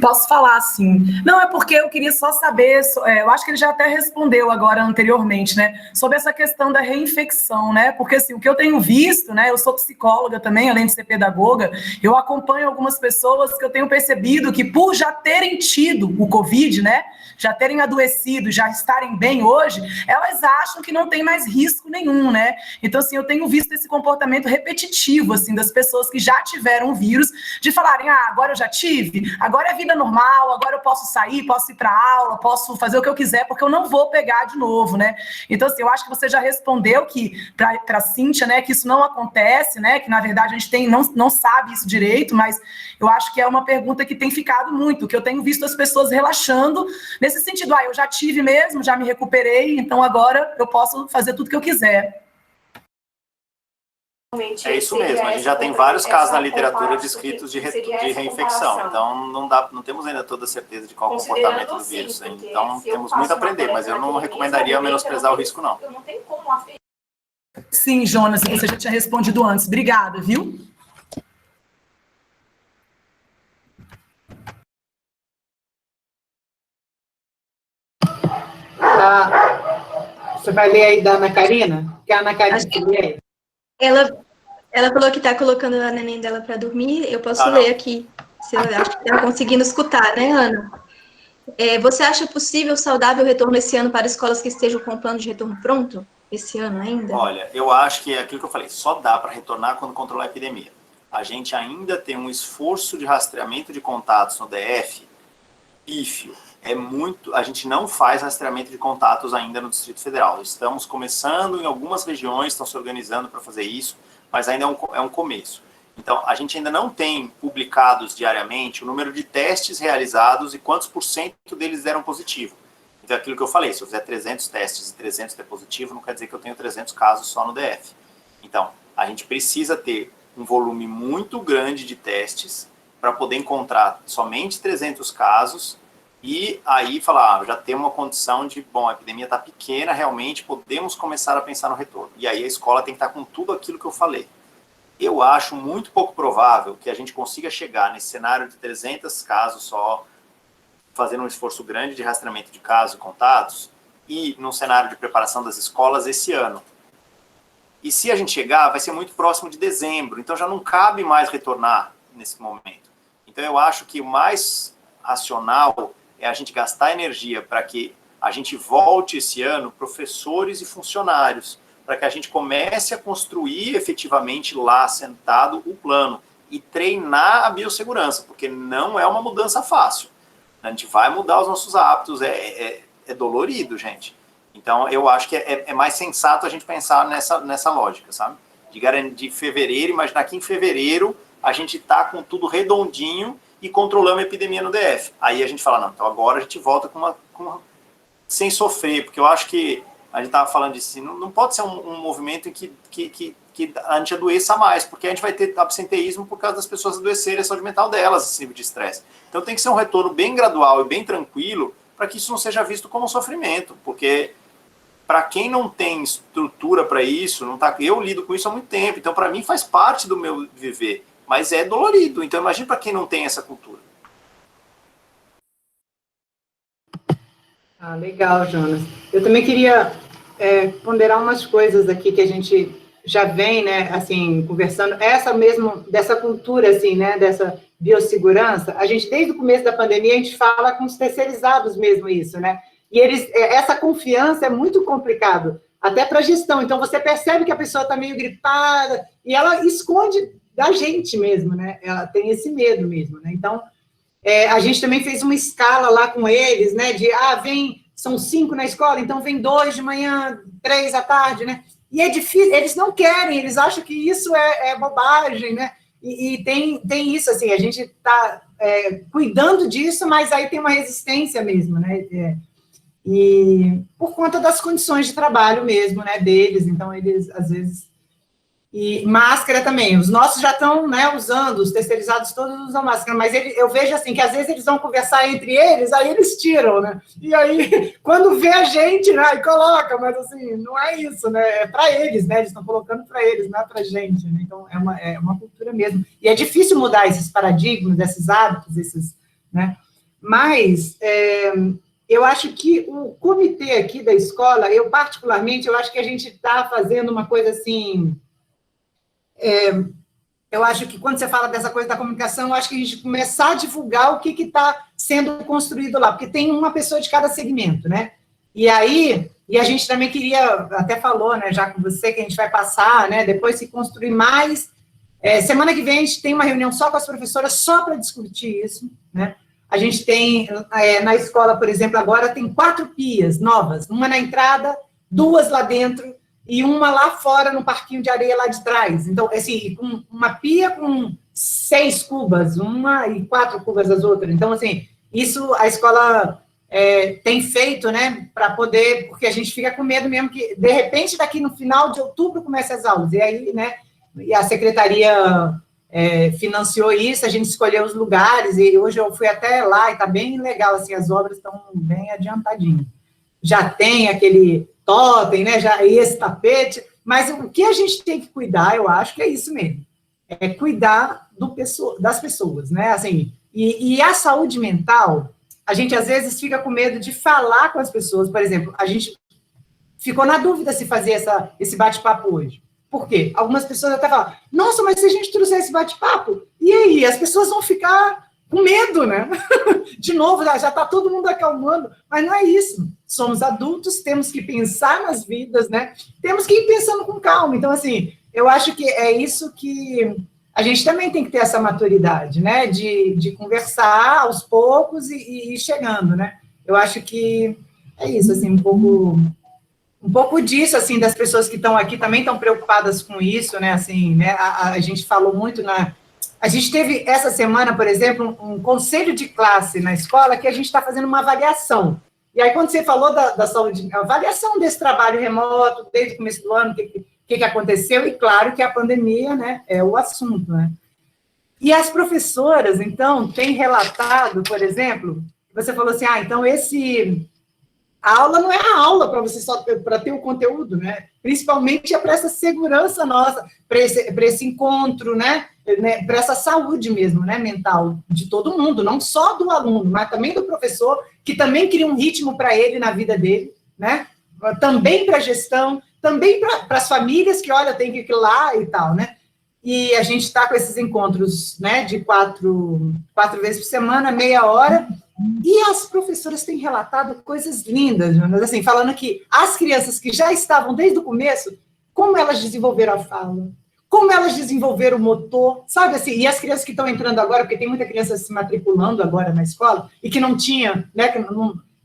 Posso falar, sim. Não, é porque eu queria só saber, eu acho que ele já até respondeu agora anteriormente, né, sobre essa questão da reinfecção, né, porque assim, o que eu tenho visto, né, eu sou psicóloga também, além de ser pedagoga, eu acompanho algumas pessoas que eu tenho percebido que por já terem tido o Covid, né, já terem adoecido, já estarem bem hoje, elas acham que não tem mais risco nenhum, né, então assim, eu tenho visto esse comportamento repetitivo, assim, das pessoas que já tiveram o vírus, de falarem, agora eu já tive, agora é vida normal, agora eu posso sair, posso ir para aula, posso fazer o que eu quiser, porque eu não vou pegar de novo, né? Então, assim, eu acho que você já respondeu que para a Cíntia, né, que isso não acontece, né, que na verdade a gente não sabe isso direito, mas eu acho que é uma pergunta que tem ficado muito, que eu tenho visto as pessoas relaxando nesse sentido, eu já tive mesmo, já me recuperei, então agora eu posso fazer tudo que eu quiser. É isso mesmo, a gente já tem vários casos na literatura descritos de reinfecção, então não temos ainda toda a certeza de qual é o comportamento do vírus, então temos muito a aprender, mas eu não recomendaria menosprezar o risco, não. Sim, Jonas, você já tinha respondido antes, obrigada, viu? Você vai ler aí da Ana Karina? Que a Ana Karina lê. Ela falou que está colocando a neném dela para dormir. Eu posso ler aqui, se eu acho que está conseguindo escutar, né, Ana? Você acha possível saudável retorno esse ano para escolas que estejam com o plano de retorno pronto? Esse ano ainda? Olha, eu acho que é aquilo que eu falei, só dá para retornar quando controlar a epidemia. A gente ainda tem um esforço de rastreamento de contatos no DF pífio. A gente não faz rastreamento de contatos ainda no Distrito Federal. Estamos começando em algumas regiões, estão se organizando para fazer isso, mas ainda é um começo. Então, a gente ainda não tem publicados diariamente o número de testes realizados e quantos % deles deram positivo. Então, é aquilo que eu falei, se eu fizer 300 testes e 300 der positivo, não quer dizer que eu tenho 300 casos só no DF. Então, a gente precisa ter um volume muito grande de testes para poder encontrar somente 300 casos e aí falar, já tem uma condição de, a epidemia está pequena, realmente podemos começar a pensar no retorno. E aí a escola tem que estar com tudo aquilo que eu falei. Eu acho muito pouco provável que a gente consiga chegar nesse cenário de 300 casos só, fazendo um esforço grande de rastreamento de casos e contatos, e num cenário de preparação das escolas esse ano. E se a gente chegar, vai ser muito próximo de dezembro, então já não cabe mais retornar nesse momento. Então eu acho que o mais racional é a gente gastar energia para que a gente volte esse ano professores e funcionários, para que a gente comece a construir efetivamente lá sentado o plano e treinar a biossegurança, porque não é uma mudança fácil. A gente vai mudar os nossos hábitos, é dolorido, gente. Então, eu acho que é mais sensato a gente pensar nessa lógica, sabe? De garantir fevereiro, imaginar que em fevereiro a gente está com tudo redondinho e controlamos a epidemia no DF. Aí a gente fala, não, então agora a gente volta sem sofrer, porque eu acho que a gente estava falando disso, não pode ser um movimento em que a gente adoeça mais, porque a gente vai ter absenteísmo por causa das pessoas adoecerem a saúde mental delas, esse nível de estresse. Então tem que ser um retorno bem gradual e bem tranquilo, para que isso não seja visto como sofrimento, porque para quem não tem estrutura para isso, eu lido com isso há muito tempo, então para mim faz parte do meu viver, mas é dolorido, então imagine para quem não tem essa cultura. Ah, legal, Jonas. Eu também queria ponderar umas coisas aqui que a gente já vem, né, assim, conversando, dessa cultura, assim, né, dessa biossegurança, a gente, desde o começo da pandemia, a gente fala com os terceirizados mesmo isso, né, e essa confiança é muito complicado, até para a gestão, então você percebe que a pessoa está meio gripada, e ela esconde da gente mesmo, né, ela tem esse medo mesmo, né, então, a gente também fez uma escala lá com eles, né, são 5 na escola, então vem 2 de manhã, 3 à tarde, né, e é difícil, eles não querem, eles acham que isso é bobagem, né? E tem isso, assim, a gente está cuidando disso, mas aí tem uma resistência mesmo, né? E por conta das condições de trabalho mesmo, né, deles, então eles, às vezes... E máscara também, os nossos já estão, né, usando, os terceirizados todos usam máscara, mas eu vejo, assim, que às vezes eles vão conversar entre eles, aí eles tiram, né, e aí, quando vê a gente, né, aí coloca, mas, assim, não é isso, né, é para eles, né, eles estão colocando para eles, não é para a gente, né, então é uma cultura mesmo, e é difícil mudar esses paradigmas, esses hábitos, né, mas... eu acho que o comitê aqui da escola, eu particularmente, eu acho que a gente está fazendo uma coisa, assim... eu acho que quando você fala dessa coisa da comunicação, eu acho que a gente começar a divulgar o que está sendo construído lá, porque tem uma pessoa de cada segmento, né? E aí, a gente também queria, até falou, né, já com você, que a gente vai passar, né, depois se construir mais. Semana que vem a gente tem uma reunião só com as professoras, só para discutir isso, né? A gente tem, na escola, por exemplo, agora tem 4 pias novas, uma na entrada, 2 lá dentro, e uma lá fora, no parquinho de areia lá de trás. Então, assim, uma pia com 6 cubas, uma e 4 cubas as outras. Então, assim, isso a escola tem feito, né, para poder, porque a gente fica com medo mesmo que, de repente, daqui no final de outubro comece as aulas. E aí, né, e a secretaria financiou isso, a gente escolheu os lugares, e hoje eu fui até lá, e está bem legal, assim, as obras estão bem adiantadinhas. Já tem aquele totem, né, já esse tapete, mas o que a gente tem que cuidar, eu acho que é isso mesmo, é cuidar das pessoas, né, assim, e a saúde mental, a gente às vezes fica com medo de falar com as pessoas, por exemplo, a gente ficou na dúvida se fazer esse bate-papo hoje. Por quê? Algumas pessoas até falam, nossa, mas se a gente trouxer esse bate-papo, e aí? As pessoas vão ficar com medo, né? De novo, já está todo mundo acalmando, mas não é isso. Somos adultos, temos que pensar nas vidas, né? Temos que ir pensando com calma. Então, assim, eu acho que é isso que a gente também tem que ter essa maturidade, né? De conversar aos poucos e ir chegando, né? Eu acho que é isso, assim, um pouco disso, assim, das pessoas que estão aqui também estão preocupadas com isso, né, assim, né, a gente falou muito a gente teve essa semana, por exemplo, um conselho de classe na escola que a gente está fazendo uma avaliação, e aí quando você falou da saúde, a avaliação desse trabalho remoto, desde o começo do ano, o que aconteceu, e claro que a pandemia, né, é o assunto, né, e as professoras, então, têm relatado, por exemplo, você falou assim, então a aula não é a aula para você só para ter o conteúdo, né? Principalmente é para essa segurança nossa, para esse encontro, né? Para essa saúde mesmo, né? Mental de todo mundo, não só do aluno, mas também do professor, que também cria um ritmo para ele na vida dele, né? Também para a gestão, também para as famílias que, olha, tem que ir lá e tal, né? E a gente está com esses encontros, né? De 4 vezes por semana, meia hora. E as professoras têm relatado coisas lindas, Jonas, assim, falando que as crianças que já estavam desde o começo, como elas desenvolveram a fala, como elas desenvolveram o motor, sabe assim, e as crianças que estão entrando agora, porque tem muita criança se matriculando agora na escola, e que não tinha, né,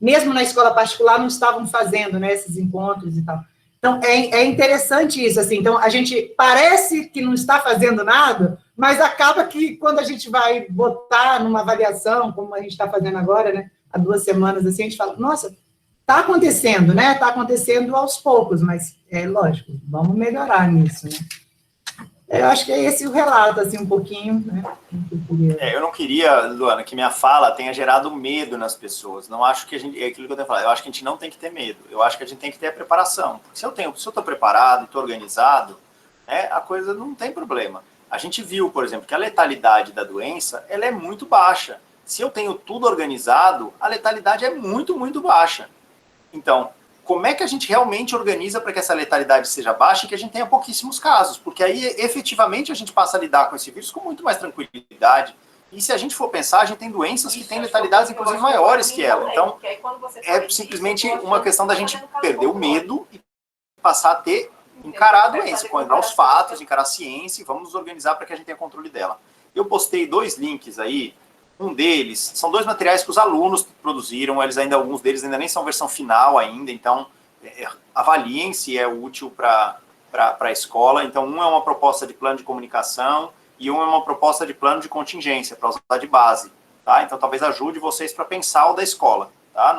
mesmo na escola particular não estavam fazendo, né, esses encontros e tal. Então, é interessante isso, assim. Então, a gente parece que não está fazendo nada, mas acaba que, quando a gente vai botar numa avaliação, como a gente está fazendo agora, né, há 2 semanas, assim, a gente fala, nossa, está acontecendo, né? Está acontecendo aos poucos, mas é lógico, vamos melhorar nisso, né? Eu acho que é esse o relato, assim, um pouquinho, né? Eu não queria, Luana, que minha fala tenha gerado medo nas pessoas. Não acho que a gente, é aquilo que eu tenho falado, eu acho que a gente não tem que ter medo. Eu acho que a gente tem que ter a preparação. Porque se eu estou preparado, estou organizado, né, a coisa não tem problema. A gente viu, por exemplo, que a letalidade da doença, ela é muito baixa. Se eu tenho tudo organizado, a letalidade é muito, muito baixa. Então, como é que a gente realmente organiza para que essa letalidade seja baixa e que a gente tenha pouquíssimos casos? Porque aí, efetivamente, a gente passa a lidar com esse vírus com muito mais tranquilidade. E se a gente for pensar, a gente tem doenças que têm letalidades, inclusive, maiores que ela. Então, é simplesmente uma questão da gente perder o medo e passar a encarar a doença, encarar os fatos, encarar a ciência e vamos nos organizar para que a gente tenha controle dela. Eu postei 2 links aí. Um deles, são 2 materiais que os alunos produziram, alguns deles ainda nem são versão final ainda, então avaliem se é útil para a escola. Então, um é uma proposta de plano de comunicação e um é uma proposta de plano de contingência, para usar de base. Tá? Então, talvez ajude vocês para pensar o da escola. Tá?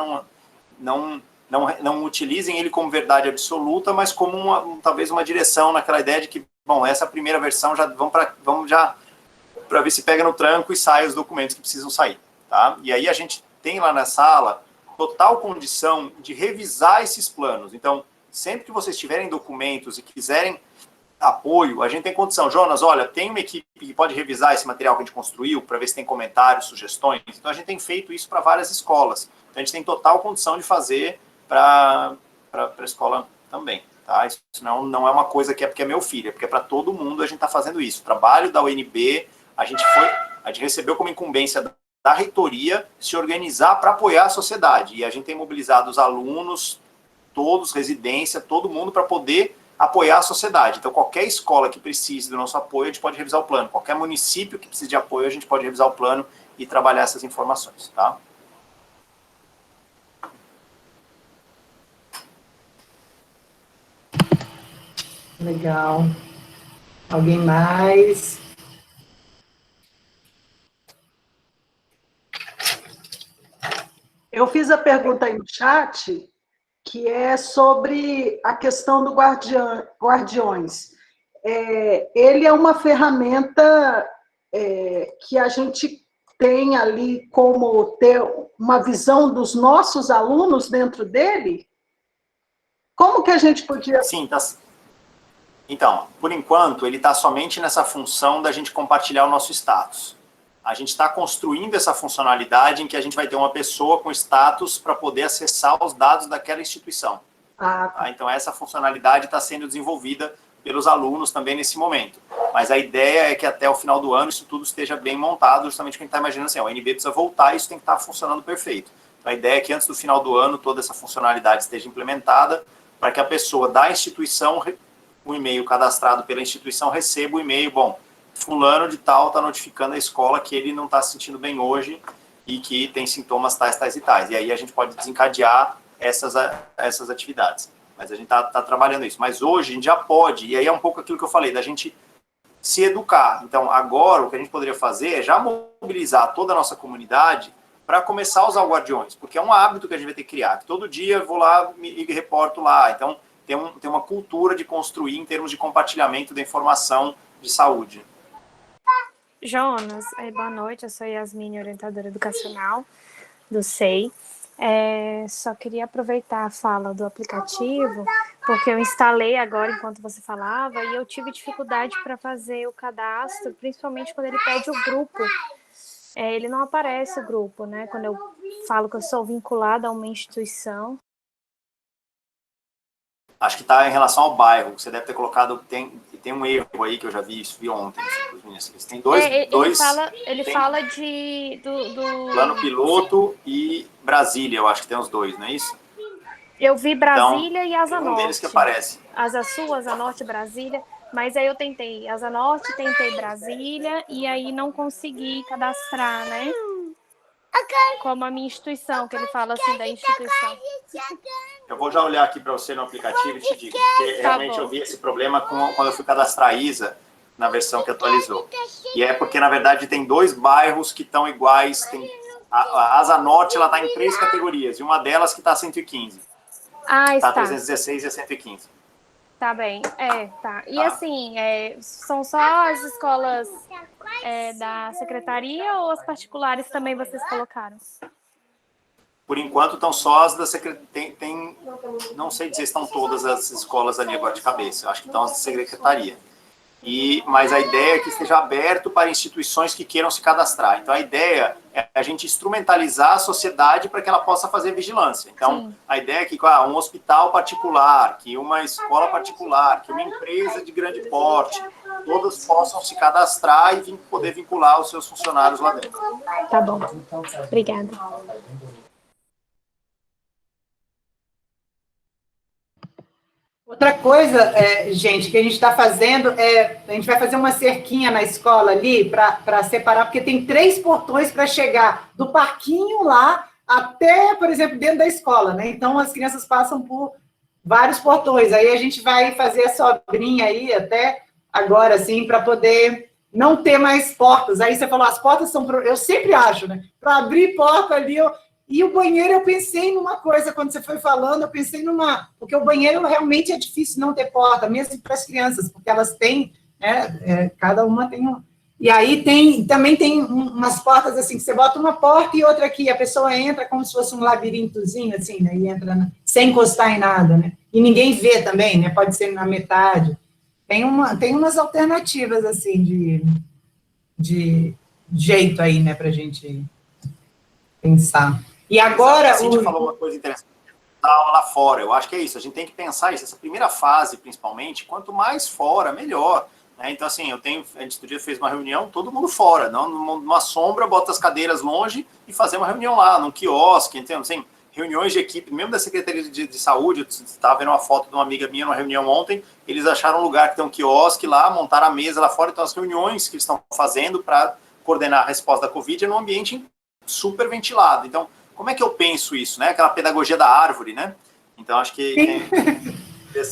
Não utilizem ele como verdade absoluta, mas como talvez uma direção naquela ideia de que, bom, essa primeira versão, vamos já para ver se pega no tranco e sai os documentos que precisam sair, tá? E aí a gente tem lá na sala total condição de revisar esses planos. Então, sempre que vocês tiverem documentos e quiserem apoio, a gente tem condição. Jonas, olha, tem uma equipe que pode revisar esse material que a gente construiu para ver se tem comentários, sugestões. Então, a gente tem feito isso para várias escolas. Então, a gente tem total condição de fazer para a escola também. Tá? Isso não é uma coisa que é porque é meu filho, é porque é para todo mundo a gente está fazendo isso. O trabalho da UNB, a gente recebeu como incumbência da reitoria se organizar para apoiar a sociedade. E a gente tem mobilizado os alunos, todos, residência, todo mundo, para poder apoiar a sociedade. Então, qualquer escola que precise do nosso apoio, a gente pode revisar o plano. Qualquer município que precise de apoio, a gente pode revisar o plano e trabalhar essas informações. Tá? Legal. Alguém mais? Eu fiz a pergunta aí no chat, que é sobre a questão do Guardiões. Ele é uma ferramenta que a gente tem ali como ter uma visão dos nossos alunos dentro dele? Como que a gente podia... Sim, tá. Então, por enquanto, ele está somente nessa função da gente compartilhar o nosso status. A gente está construindo essa funcionalidade em que a gente vai ter uma pessoa com status para poder acessar os dados daquela instituição. Tá? Então, essa funcionalidade está sendo desenvolvida pelos alunos também nesse momento. Mas a ideia é que até o final do ano isso tudo esteja bem montado, justamente porque a gente está imaginando assim, a UNB precisa voltar e isso tem que estar funcionando perfeito. Então, a ideia é que antes do final do ano toda essa funcionalidade esteja implementada para que a pessoa da instituição, o e-mail cadastrado pela instituição, receba o e-mail, bom, fulano de tal está notificando a escola que ele não está se sentindo bem hoje e que tem sintomas tais, tais e tais. E aí a gente pode desencadear essas atividades. Mas a gente está trabalhando isso. Mas hoje a gente já pode, e aí é um pouco aquilo que eu falei, da gente se educar. Então, agora, o que a gente poderia fazer é já mobilizar toda a nossa comunidade para começar a usar o Guardiões, porque é um hábito que a gente vai ter que criar. Todo dia eu vou lá e reporto lá. Então, tem uma cultura de construir em termos de compartilhamento da informação de saúde. Jonas, boa noite, eu sou Yasmine, orientadora educacional do SEI. Só queria aproveitar a fala do aplicativo, porque eu instalei agora enquanto você falava e eu tive dificuldade para fazer o cadastro, principalmente quando ele pede o grupo. Ele não aparece o grupo, né? Quando eu falo que eu sou vinculada a uma instituição. Acho que está em relação ao bairro, você deve ter colocado, tem um erro aí que eu já vi, isso vi ontem. Tem dois ele fala do Plano Piloto e Brasília, eu acho que tem os dois, não é isso? Eu vi Brasília e Asa Norte. Norte. Um deles que aparece. Asa Sul, Asa Norte, Brasília. Mas aí eu tentei Asa Norte, tentei Brasília e aí não consegui cadastrar, né? Como a minha instituição, que ele fala assim da instituição. Eu vou já olhar aqui para você no aplicativo e te digo, porque realmente eu vi esse problema quando eu fui cadastrar a ISA, na versão que atualizou. E é porque, na verdade, tem 2 bairros que estão iguais. A Asa Norte está em 3 categorias, e uma delas que está 115. Ah, Está está. 316 e a 115. Tá bem. Tá. E Tá. assim, são só as escolas da secretaria ou as particulares também vocês colocaram? Por enquanto, estão só as da secretaria. Não sei dizer se estão todas as escolas ali agora de cabeça. Eu acho que estão as da secretaria. Mas a ideia é que esteja aberto para instituições que queiram se cadastrar. Então, a ideia é a gente instrumentalizar a sociedade para que ela possa fazer vigilância. Então, sim, a ideia é que um hospital particular, que uma escola particular, que uma empresa de grande porte, todas possam se cadastrar e poder vincular os seus funcionários lá dentro. Tá bom. Obrigada. Outra coisa, gente, que a gente está fazendo a gente vai fazer uma cerquinha na escola ali para separar, porque tem 3 portões para chegar do parquinho lá até, por exemplo, dentro da escola, né? Então, as crianças passam por vários portões. Aí a gente vai fazer essa obrinha aí até agora, assim, para poder não ter mais portas. Aí você falou, as portas são... Eu sempre acho, né? Para abrir porta ali... E o banheiro, eu pensei numa coisa, quando você foi falando, eu pensei porque o banheiro realmente é difícil não ter porta, mesmo para as crianças, porque elas têm, cada uma tem um... E aí também tem umas portas assim, que você bota uma porta e outra aqui, a pessoa entra como se fosse um labirintozinho, assim, né, e entra sem encostar em nada, né, e ninguém vê também, né, pode ser na metade. Tem umas alternativas, assim, de jeito aí, né, para a gente pensar. E agora... A Cíntia falou uma coisa interessante, da aula lá fora. Eu acho que é isso, a gente tem que pensar isso, essa primeira fase, principalmente, quanto mais fora, melhor. Né? Então, assim, a gente outro dia fez uma reunião, todo mundo fora, não numa sombra, bota as cadeiras longe e fazer uma reunião lá, num quiosque, entendeu? Assim, reuniões de equipe, mesmo da Secretaria de Saúde, eu estava vendo uma foto de uma amiga minha numa reunião ontem, eles acharam um lugar que tem um quiosque lá, montaram a mesa lá fora, então as reuniões que eles estão fazendo para coordenar a resposta da Covid é num ambiente super ventilado. Então, como é que eu penso isso, né? Aquela pedagogia da árvore, né? Então, acho que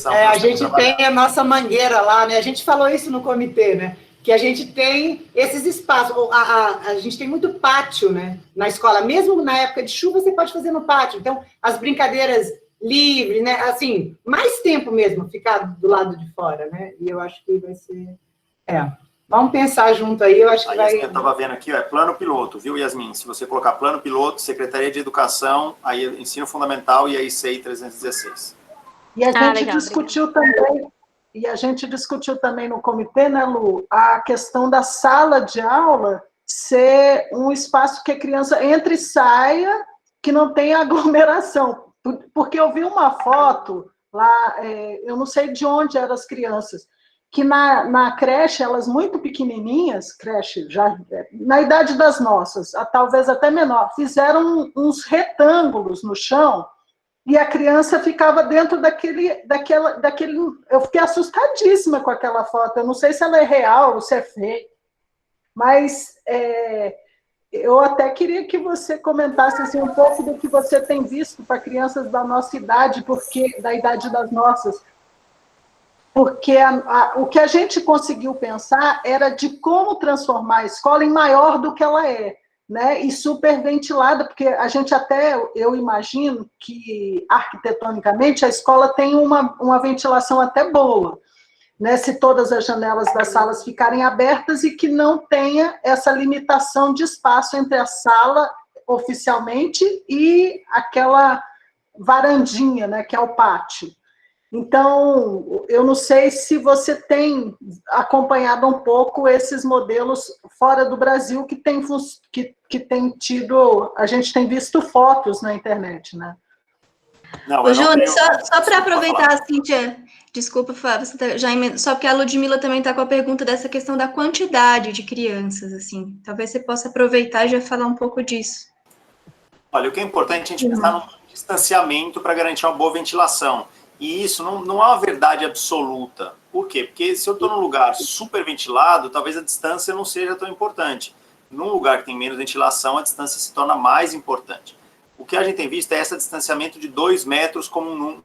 a gente tem a nossa mangueira lá, né? A gente falou isso no comitê, né? Que a gente tem esses espaços. A gente tem muito pátio, né? Na escola. Mesmo na época de chuva, você pode fazer no pátio. Então, as brincadeiras livres, né? Assim, mais tempo mesmo ficar do lado de fora, né? E eu acho que vai ser... Vamos pensar junto aí, eu acho que vai... Eu estava vendo aqui, é plano piloto, viu, Yasmin? Se você colocar plano piloto, Secretaria de Educação, aí Ensino Fundamental e aí CEI 316. E a gente discutiu também, no comitê, né, Lu, a questão da sala de aula ser um espaço que a criança entre e saia, que não tenha aglomeração. Porque eu vi uma foto lá, eu não sei de onde eram as crianças, que na creche, elas muito pequenininhas, creche já na idade das nossas, talvez até menor, fizeram uns retângulos no chão e a criança ficava dentro daquele... Eu fiquei assustadíssima com aquela foto, eu não sei se ela é real ou se é fake, mas eu até queria que você comentasse assim, um pouco do que você tem visto para crianças da nossa idade, da idade das nossas, porque o que a gente conseguiu pensar era de como transformar a escola em maior do que ela é, né? E super ventilada, porque a gente eu imagino que, arquitetonicamente, a escola tem uma ventilação até boa, né? Se todas as janelas das salas ficarem abertas e que não tenha essa limitação de espaço entre a sala, oficialmente, e aquela varandinha, né, que é o pátio. Então, eu não sei se você tem acompanhado um pouco esses modelos fora do Brasil que tem tido... A gente tem visto fotos na internet, né? Ô, Jonas, só para aproveitar, Cíntia, desculpa, Fábio, só porque a Ludmila também está com a pergunta dessa questão da quantidade de crianças, assim. Talvez você possa aproveitar e já falar um pouco disso. Olha, o que é importante é a gente pensar no distanciamento para garantir uma boa ventilação. E isso não é uma verdade absoluta. Por quê? Porque se eu estou num lugar super ventilado, talvez a distância não seja tão importante. Num lugar que tem menos ventilação, a distância se torna mais importante. o que a gente tem visto é esse distanciamento de 2 metros como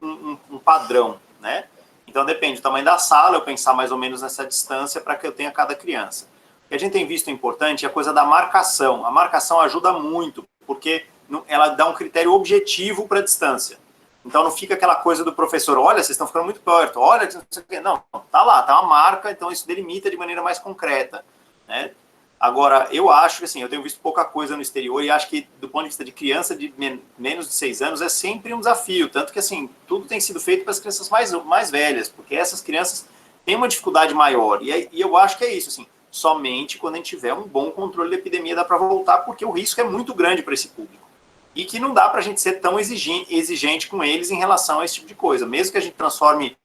um padrão, né? Então, depende do tamanho da sala, eu pensar mais ou menos nessa distância para que eu tenha cada criança. O que a gente tem visto importante é a coisa da marcação. A marcação ajuda muito, porque ela dá um critério objetivo para a distância. Então, não fica aquela coisa do professor, olha, vocês estão ficando muito perto, olha, não sei o quê. Não, tá lá, tá uma marca, então isso delimita de maneira mais concreta, né? Agora, eu acho que, assim, eu tenho visto pouca coisa no exterior e acho que, do ponto de vista de criança de menos de 6 anos, é sempre um desafio. Tanto que, assim, tudo tem sido feito para as crianças mais velhas, porque essas crianças têm uma dificuldade maior. E eu acho que é isso, assim, somente quando a gente tiver um bom controle da epidemia dá para voltar, porque o risco é muito grande para esse público. E que não dá para a gente ser tão exigente com eles em relação a esse tipo de coisa. Mesmo que a gente transforme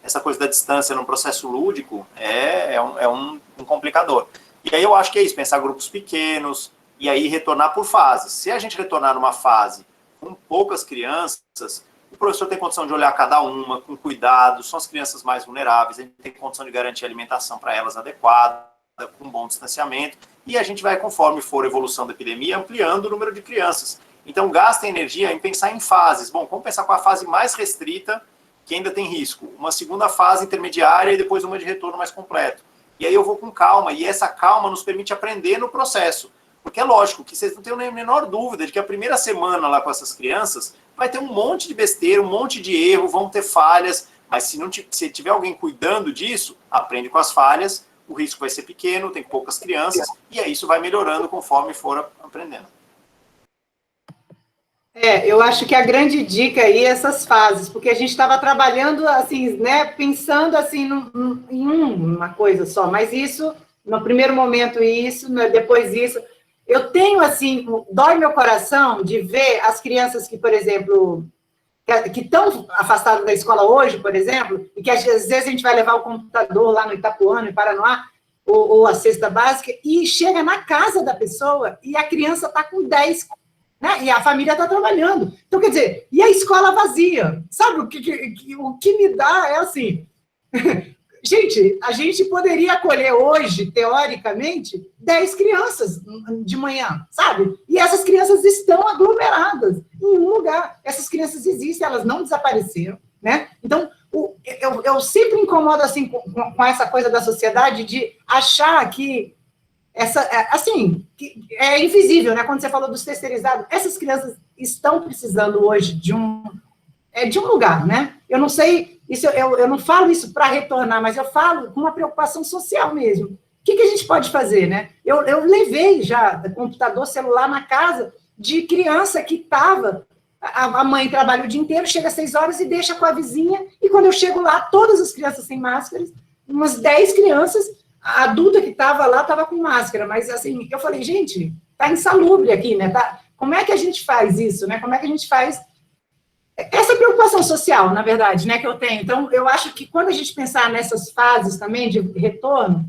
essa coisa da distância num processo lúdico, é um complicador. E aí eu acho que é isso, pensar grupos pequenos, e aí retornar por fases. Se a gente retornar numa fase com poucas crianças, o professor tem condição de olhar cada uma com cuidado, são as crianças mais vulneráveis, a gente tem condição de garantir alimentação para elas adequada, com bom distanciamento, e a gente vai, conforme for a evolução da epidemia, ampliando o número de crianças. Então, gastem energia em pensar em fases. Bom, vamos pensar com a fase mais restrita, que ainda tem risco. Uma segunda fase intermediária e depois uma de retorno mais completo. E aí eu vou com calma, e essa calma nos permite aprender no processo. Porque é lógico que vocês não têm a menor dúvida de que a primeira semana lá com essas crianças vai ter um monte de besteira, um monte de erro, vão ter falhas, mas se tiver alguém cuidando disso, aprende com as falhas, o risco vai ser pequeno, tem poucas crianças, e aí isso vai melhorando conforme for aprendendo. Eu acho que a grande dica aí é essas fases, porque a gente estava trabalhando assim, né, pensando assim em uma coisa só, mas isso, no primeiro momento isso, depois isso. Eu tenho assim, dói meu coração de ver as crianças que, por exemplo, que estão afastadas da escola hoje, por exemplo, e que às vezes a gente vai levar o computador lá no Itapuã, no Paranoá, ou a cesta básica, e chega na casa da pessoa e a criança está com 10, né? E a família está trabalhando. Então, quer dizer, e a escola vazia? Sabe, o que me dá é assim... Gente, a gente poderia acolher hoje, teoricamente, 10 crianças de manhã, sabe? E essas crianças estão aglomeradas em um lugar. Essas crianças existem, elas não desapareceram, né? Então, eu sempre incomodo assim, com essa coisa da sociedade de achar que que é invisível, né? Quando você falou dos terceirizados, essas crianças estão precisando hoje de um lugar, né? Eu não sei, eu não falo isso para retornar, mas eu falo com uma preocupação social mesmo. O que a gente pode fazer, né? Eu levei já computador, celular na casa de criança que estava, a mãe trabalha o dia inteiro, chega às 6 horas e deixa com a vizinha, e quando eu chego lá, todas as crianças sem máscaras, umas 10 crianças, a adulta que estava lá estava com máscara, mas assim, eu falei, gente, tá insalubre aqui, né? Como é que a gente faz isso, né? Como é que a gente faz essa preocupação social, na verdade, né, que eu tenho? Então, eu acho que quando a gente pensar nessas fases também de retorno,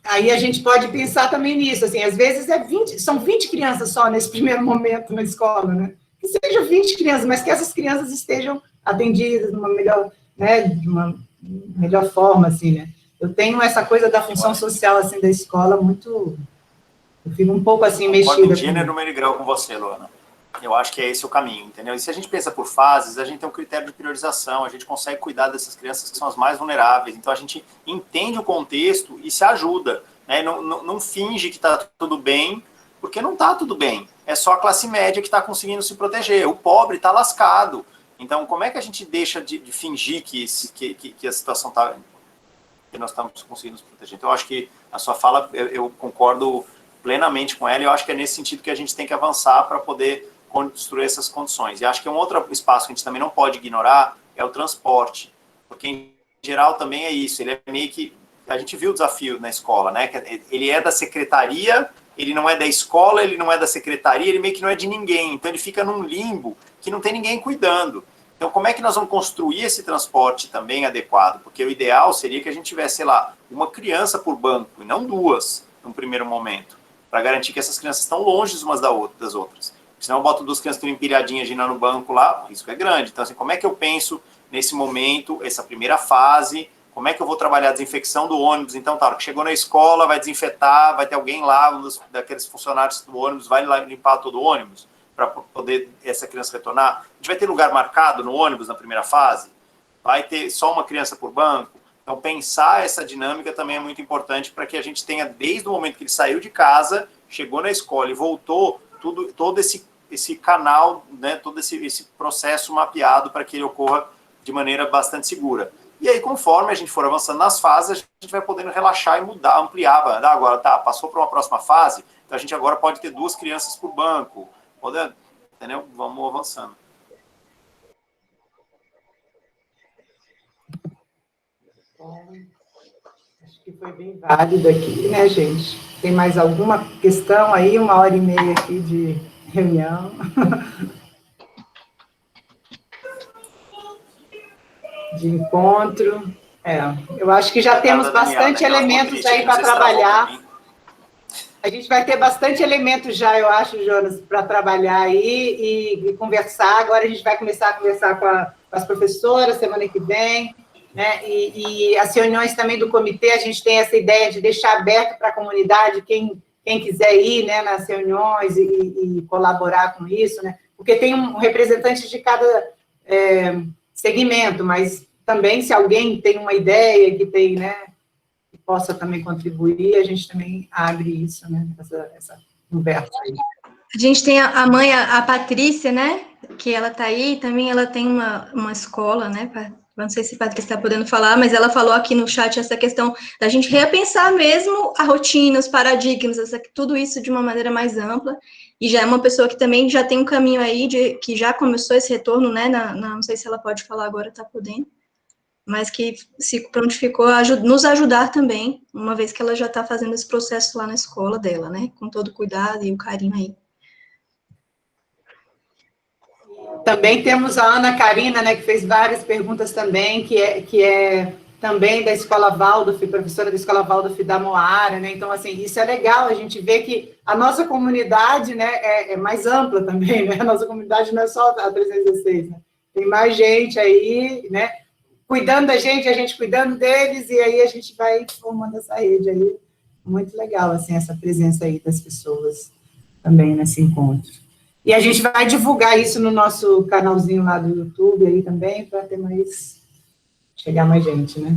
aí a gente pode pensar também nisso, assim, às vezes são 20 crianças só nesse primeiro momento na escola, né? Que sejam 20 crianças, mas que essas crianças estejam atendidas de uma melhor, né, de uma melhor forma, assim, né? Eu tenho essa coisa da função social, assim, da escola muito... Eu fico um pouco, assim, mexida. Concordo em gênero, número e grau com você, Luana. Eu acho que é esse o caminho, entendeu? E se a gente pensa por fases, a gente tem um critério de priorização, a gente consegue cuidar dessas crianças que são as mais vulneráveis, então a gente entende o contexto e se ajuda, né? Não finge que está tudo bem, porque não está tudo bem. É só a classe média que está conseguindo se proteger, o pobre está lascado. Então, como é que a gente deixa de fingir que a situação está... que nós estamos conseguindo nos proteger? Então, eu acho que a sua fala, eu concordo plenamente com ela, e eu acho que é nesse sentido que a gente tem que avançar para poder construir essas condições. E acho que um outro espaço que a gente também não pode ignorar é o transporte, porque em geral também é isso, ele é meio que, a gente viu o desafio na escola, né, ele é da secretaria, ele não é da escola, ele não é da secretaria, ele meio que não é de ninguém, então ele fica num limbo que não tem ninguém cuidando. Então como é que nós vamos construir esse transporte também adequado? Porque o ideal seria que a gente tivesse, sei lá, uma criança por banco, e não 2, num primeiro momento, para garantir que essas crianças estão longe umas das outras. Senão eu boto 2 crianças que estão empilhadinhas no banco lá, o risco é grande. Então, assim, como é que eu penso nesse momento, essa primeira fase, Como é que eu vou trabalhar a desinfecção do ônibus? Então, tá, chegou na escola, vai desinfetar, vai ter alguém lá, daqueles funcionários do ônibus, vai lá limpar todo o ônibus para poder essa criança retornar? A gente vai ter lugar marcado no ônibus na primeira fase? Vai ter só uma criança por banco? Então, pensar essa dinâmica também é muito importante para que a gente tenha, desde o momento que ele saiu de casa, chegou na escola e voltou, todo esse canal, né, todo esse processo mapeado para que ele ocorra de maneira bastante segura. E aí, conforme a gente for avançando nas fases, a gente vai podendo relaxar e mudar, ampliar. Agora, tá, passou para uma próxima fase, então a gente agora pode ter 2 crianças por banco. Entendeu? Vamos avançando. Acho que foi bem válido aqui, né, gente? Tem mais alguma questão aí? 1h30 aqui de reunião. De encontro. Eu acho que já temos bastante elementos aí para trabalhar. A gente vai ter bastante elementos já, eu acho, Jonas, para trabalhar aí e conversar. Agora a gente vai começar a conversar com as professoras semana que vem, né? E as reuniões também do comitê, a gente tem essa ideia de deixar aberto para a comunidade, quem quiser ir, né, nas reuniões e colaborar com isso, né? Porque tem um representante de cada segmento, mas também se alguém tem uma ideia que tem, né, que possa também contribuir, a gente também abre isso, né, essa conversa aí. A gente tem a mãe, a Patrícia, né, que ela tá aí, também ela tem uma escola, né, não sei se a Patrícia está podendo falar, mas ela falou aqui no chat essa questão da gente repensar mesmo a rotina, os paradigmas, tudo isso de uma maneira mais ampla, e já é uma pessoa que também já tem um caminho aí, que já começou esse retorno, né, não sei se ela pode falar agora, tá podendo, mas que se prontificou a nos ajudar também, uma vez que ela já está fazendo esse processo lá na escola dela, né, com todo o cuidado e o carinho aí. Também temos a Ana Karina, né, que fez várias perguntas também, que é também da Escola Waldorf, professora da Escola Waldorf da Moara, né, então, assim, isso é legal, a gente vê que a nossa comunidade, né, é mais ampla também, né, a nossa comunidade não é só a 316, né, tem mais gente aí, né, cuidando da gente, a gente cuidando deles, e aí a gente vai formando essa rede aí, muito legal, assim, essa presença aí das pessoas também nesse encontro. E a gente vai divulgar isso no nosso canalzinho lá do YouTube aí também, para ter chegar mais gente, né?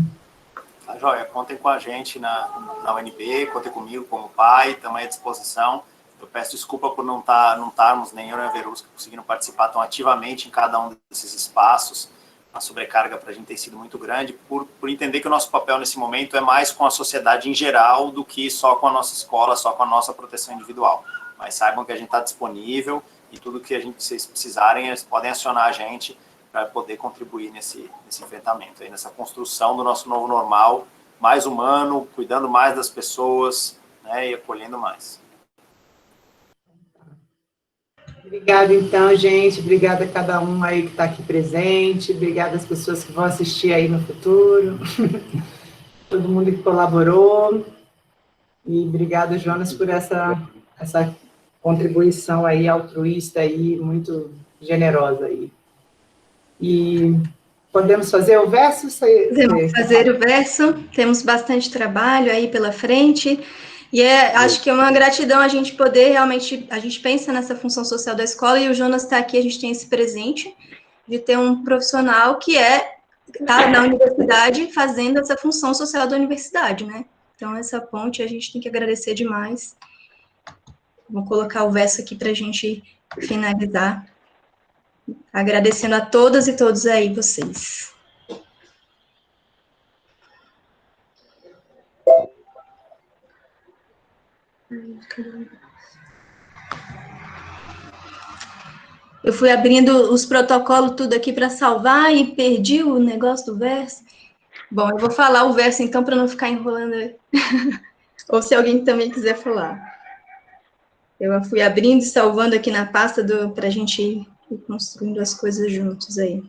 Tá, joia, contem com a gente na UNB, contem comigo como pai, também à disposição. Eu peço desculpa por não estarmos, nem eu nem a Verusca, conseguindo participar tão ativamente em cada um desses espaços. A sobrecarga para a gente tem sido muito grande, por entender que o nosso papel nesse momento é mais com a sociedade em geral do que só com a nossa escola, só com a nossa proteção individual. Mas saibam que a gente está disponível e tudo que vocês precisarem, eles podem acionar a gente para poder contribuir nesse enfrentamento, aí, nessa construção do nosso novo normal, mais humano, cuidando mais das pessoas, né, e acolhendo mais. Obrigada, então, gente. Obrigada a cada um aí que está aqui presente. Obrigada às pessoas que vão assistir aí no futuro. Todo mundo que colaborou. E obrigada, Jonas, por essa contribuição aí altruísta aí, muito generosa aí. E podemos fazer o verso? Podemos fazer o verso. Temos bastante trabalho aí pela frente. E acho que é uma gratidão a gente poder realmente, a gente pensa nessa função social da escola, e o Jonas está aqui, a gente tem esse presente de ter um profissional que está na universidade fazendo essa função social da universidade, né? Então, essa ponte a gente tem que agradecer demais. Vou colocar o verso aqui para a gente finalizar, agradecendo a todas e todos aí, vocês. Eu fui abrindo os protocolos tudo aqui para salvar e perdi o negócio do verso. Bom, eu vou falar o verso então para não ficar enrolando. Ou se alguém também quiser falar. Eu fui abrindo e salvando aqui na pasta para a gente ir construindo as coisas juntos aí.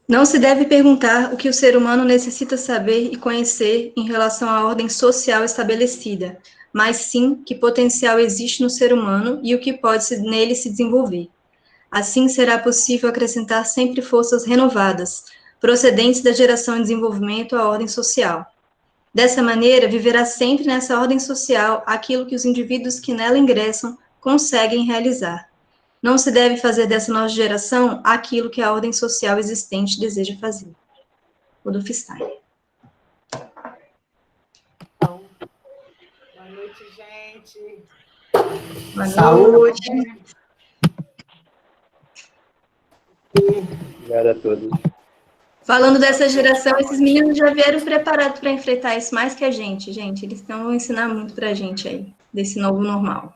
Não se deve perguntar o que o ser humano necessita saber e conhecer em relação à ordem social estabelecida, mas sim que potencial existe no ser humano e o que pode nele se desenvolver. Assim, será possível acrescentar sempre forças renovadas, procedentes da geração e desenvolvimento à ordem social. Dessa maneira, viverá sempre nessa ordem social aquilo que os indivíduos que nela ingressam conseguem realizar. Não se deve fazer dessa nova geração aquilo que a ordem social existente deseja fazer. Rudolf Steiner. Boa noite, gente. Boa Saúde. Obrigado a todos. Falando dessa geração, esses meninos já vieram preparados para enfrentar isso mais que a gente. Eles vão ensinar muito para a gente aí, desse novo normal.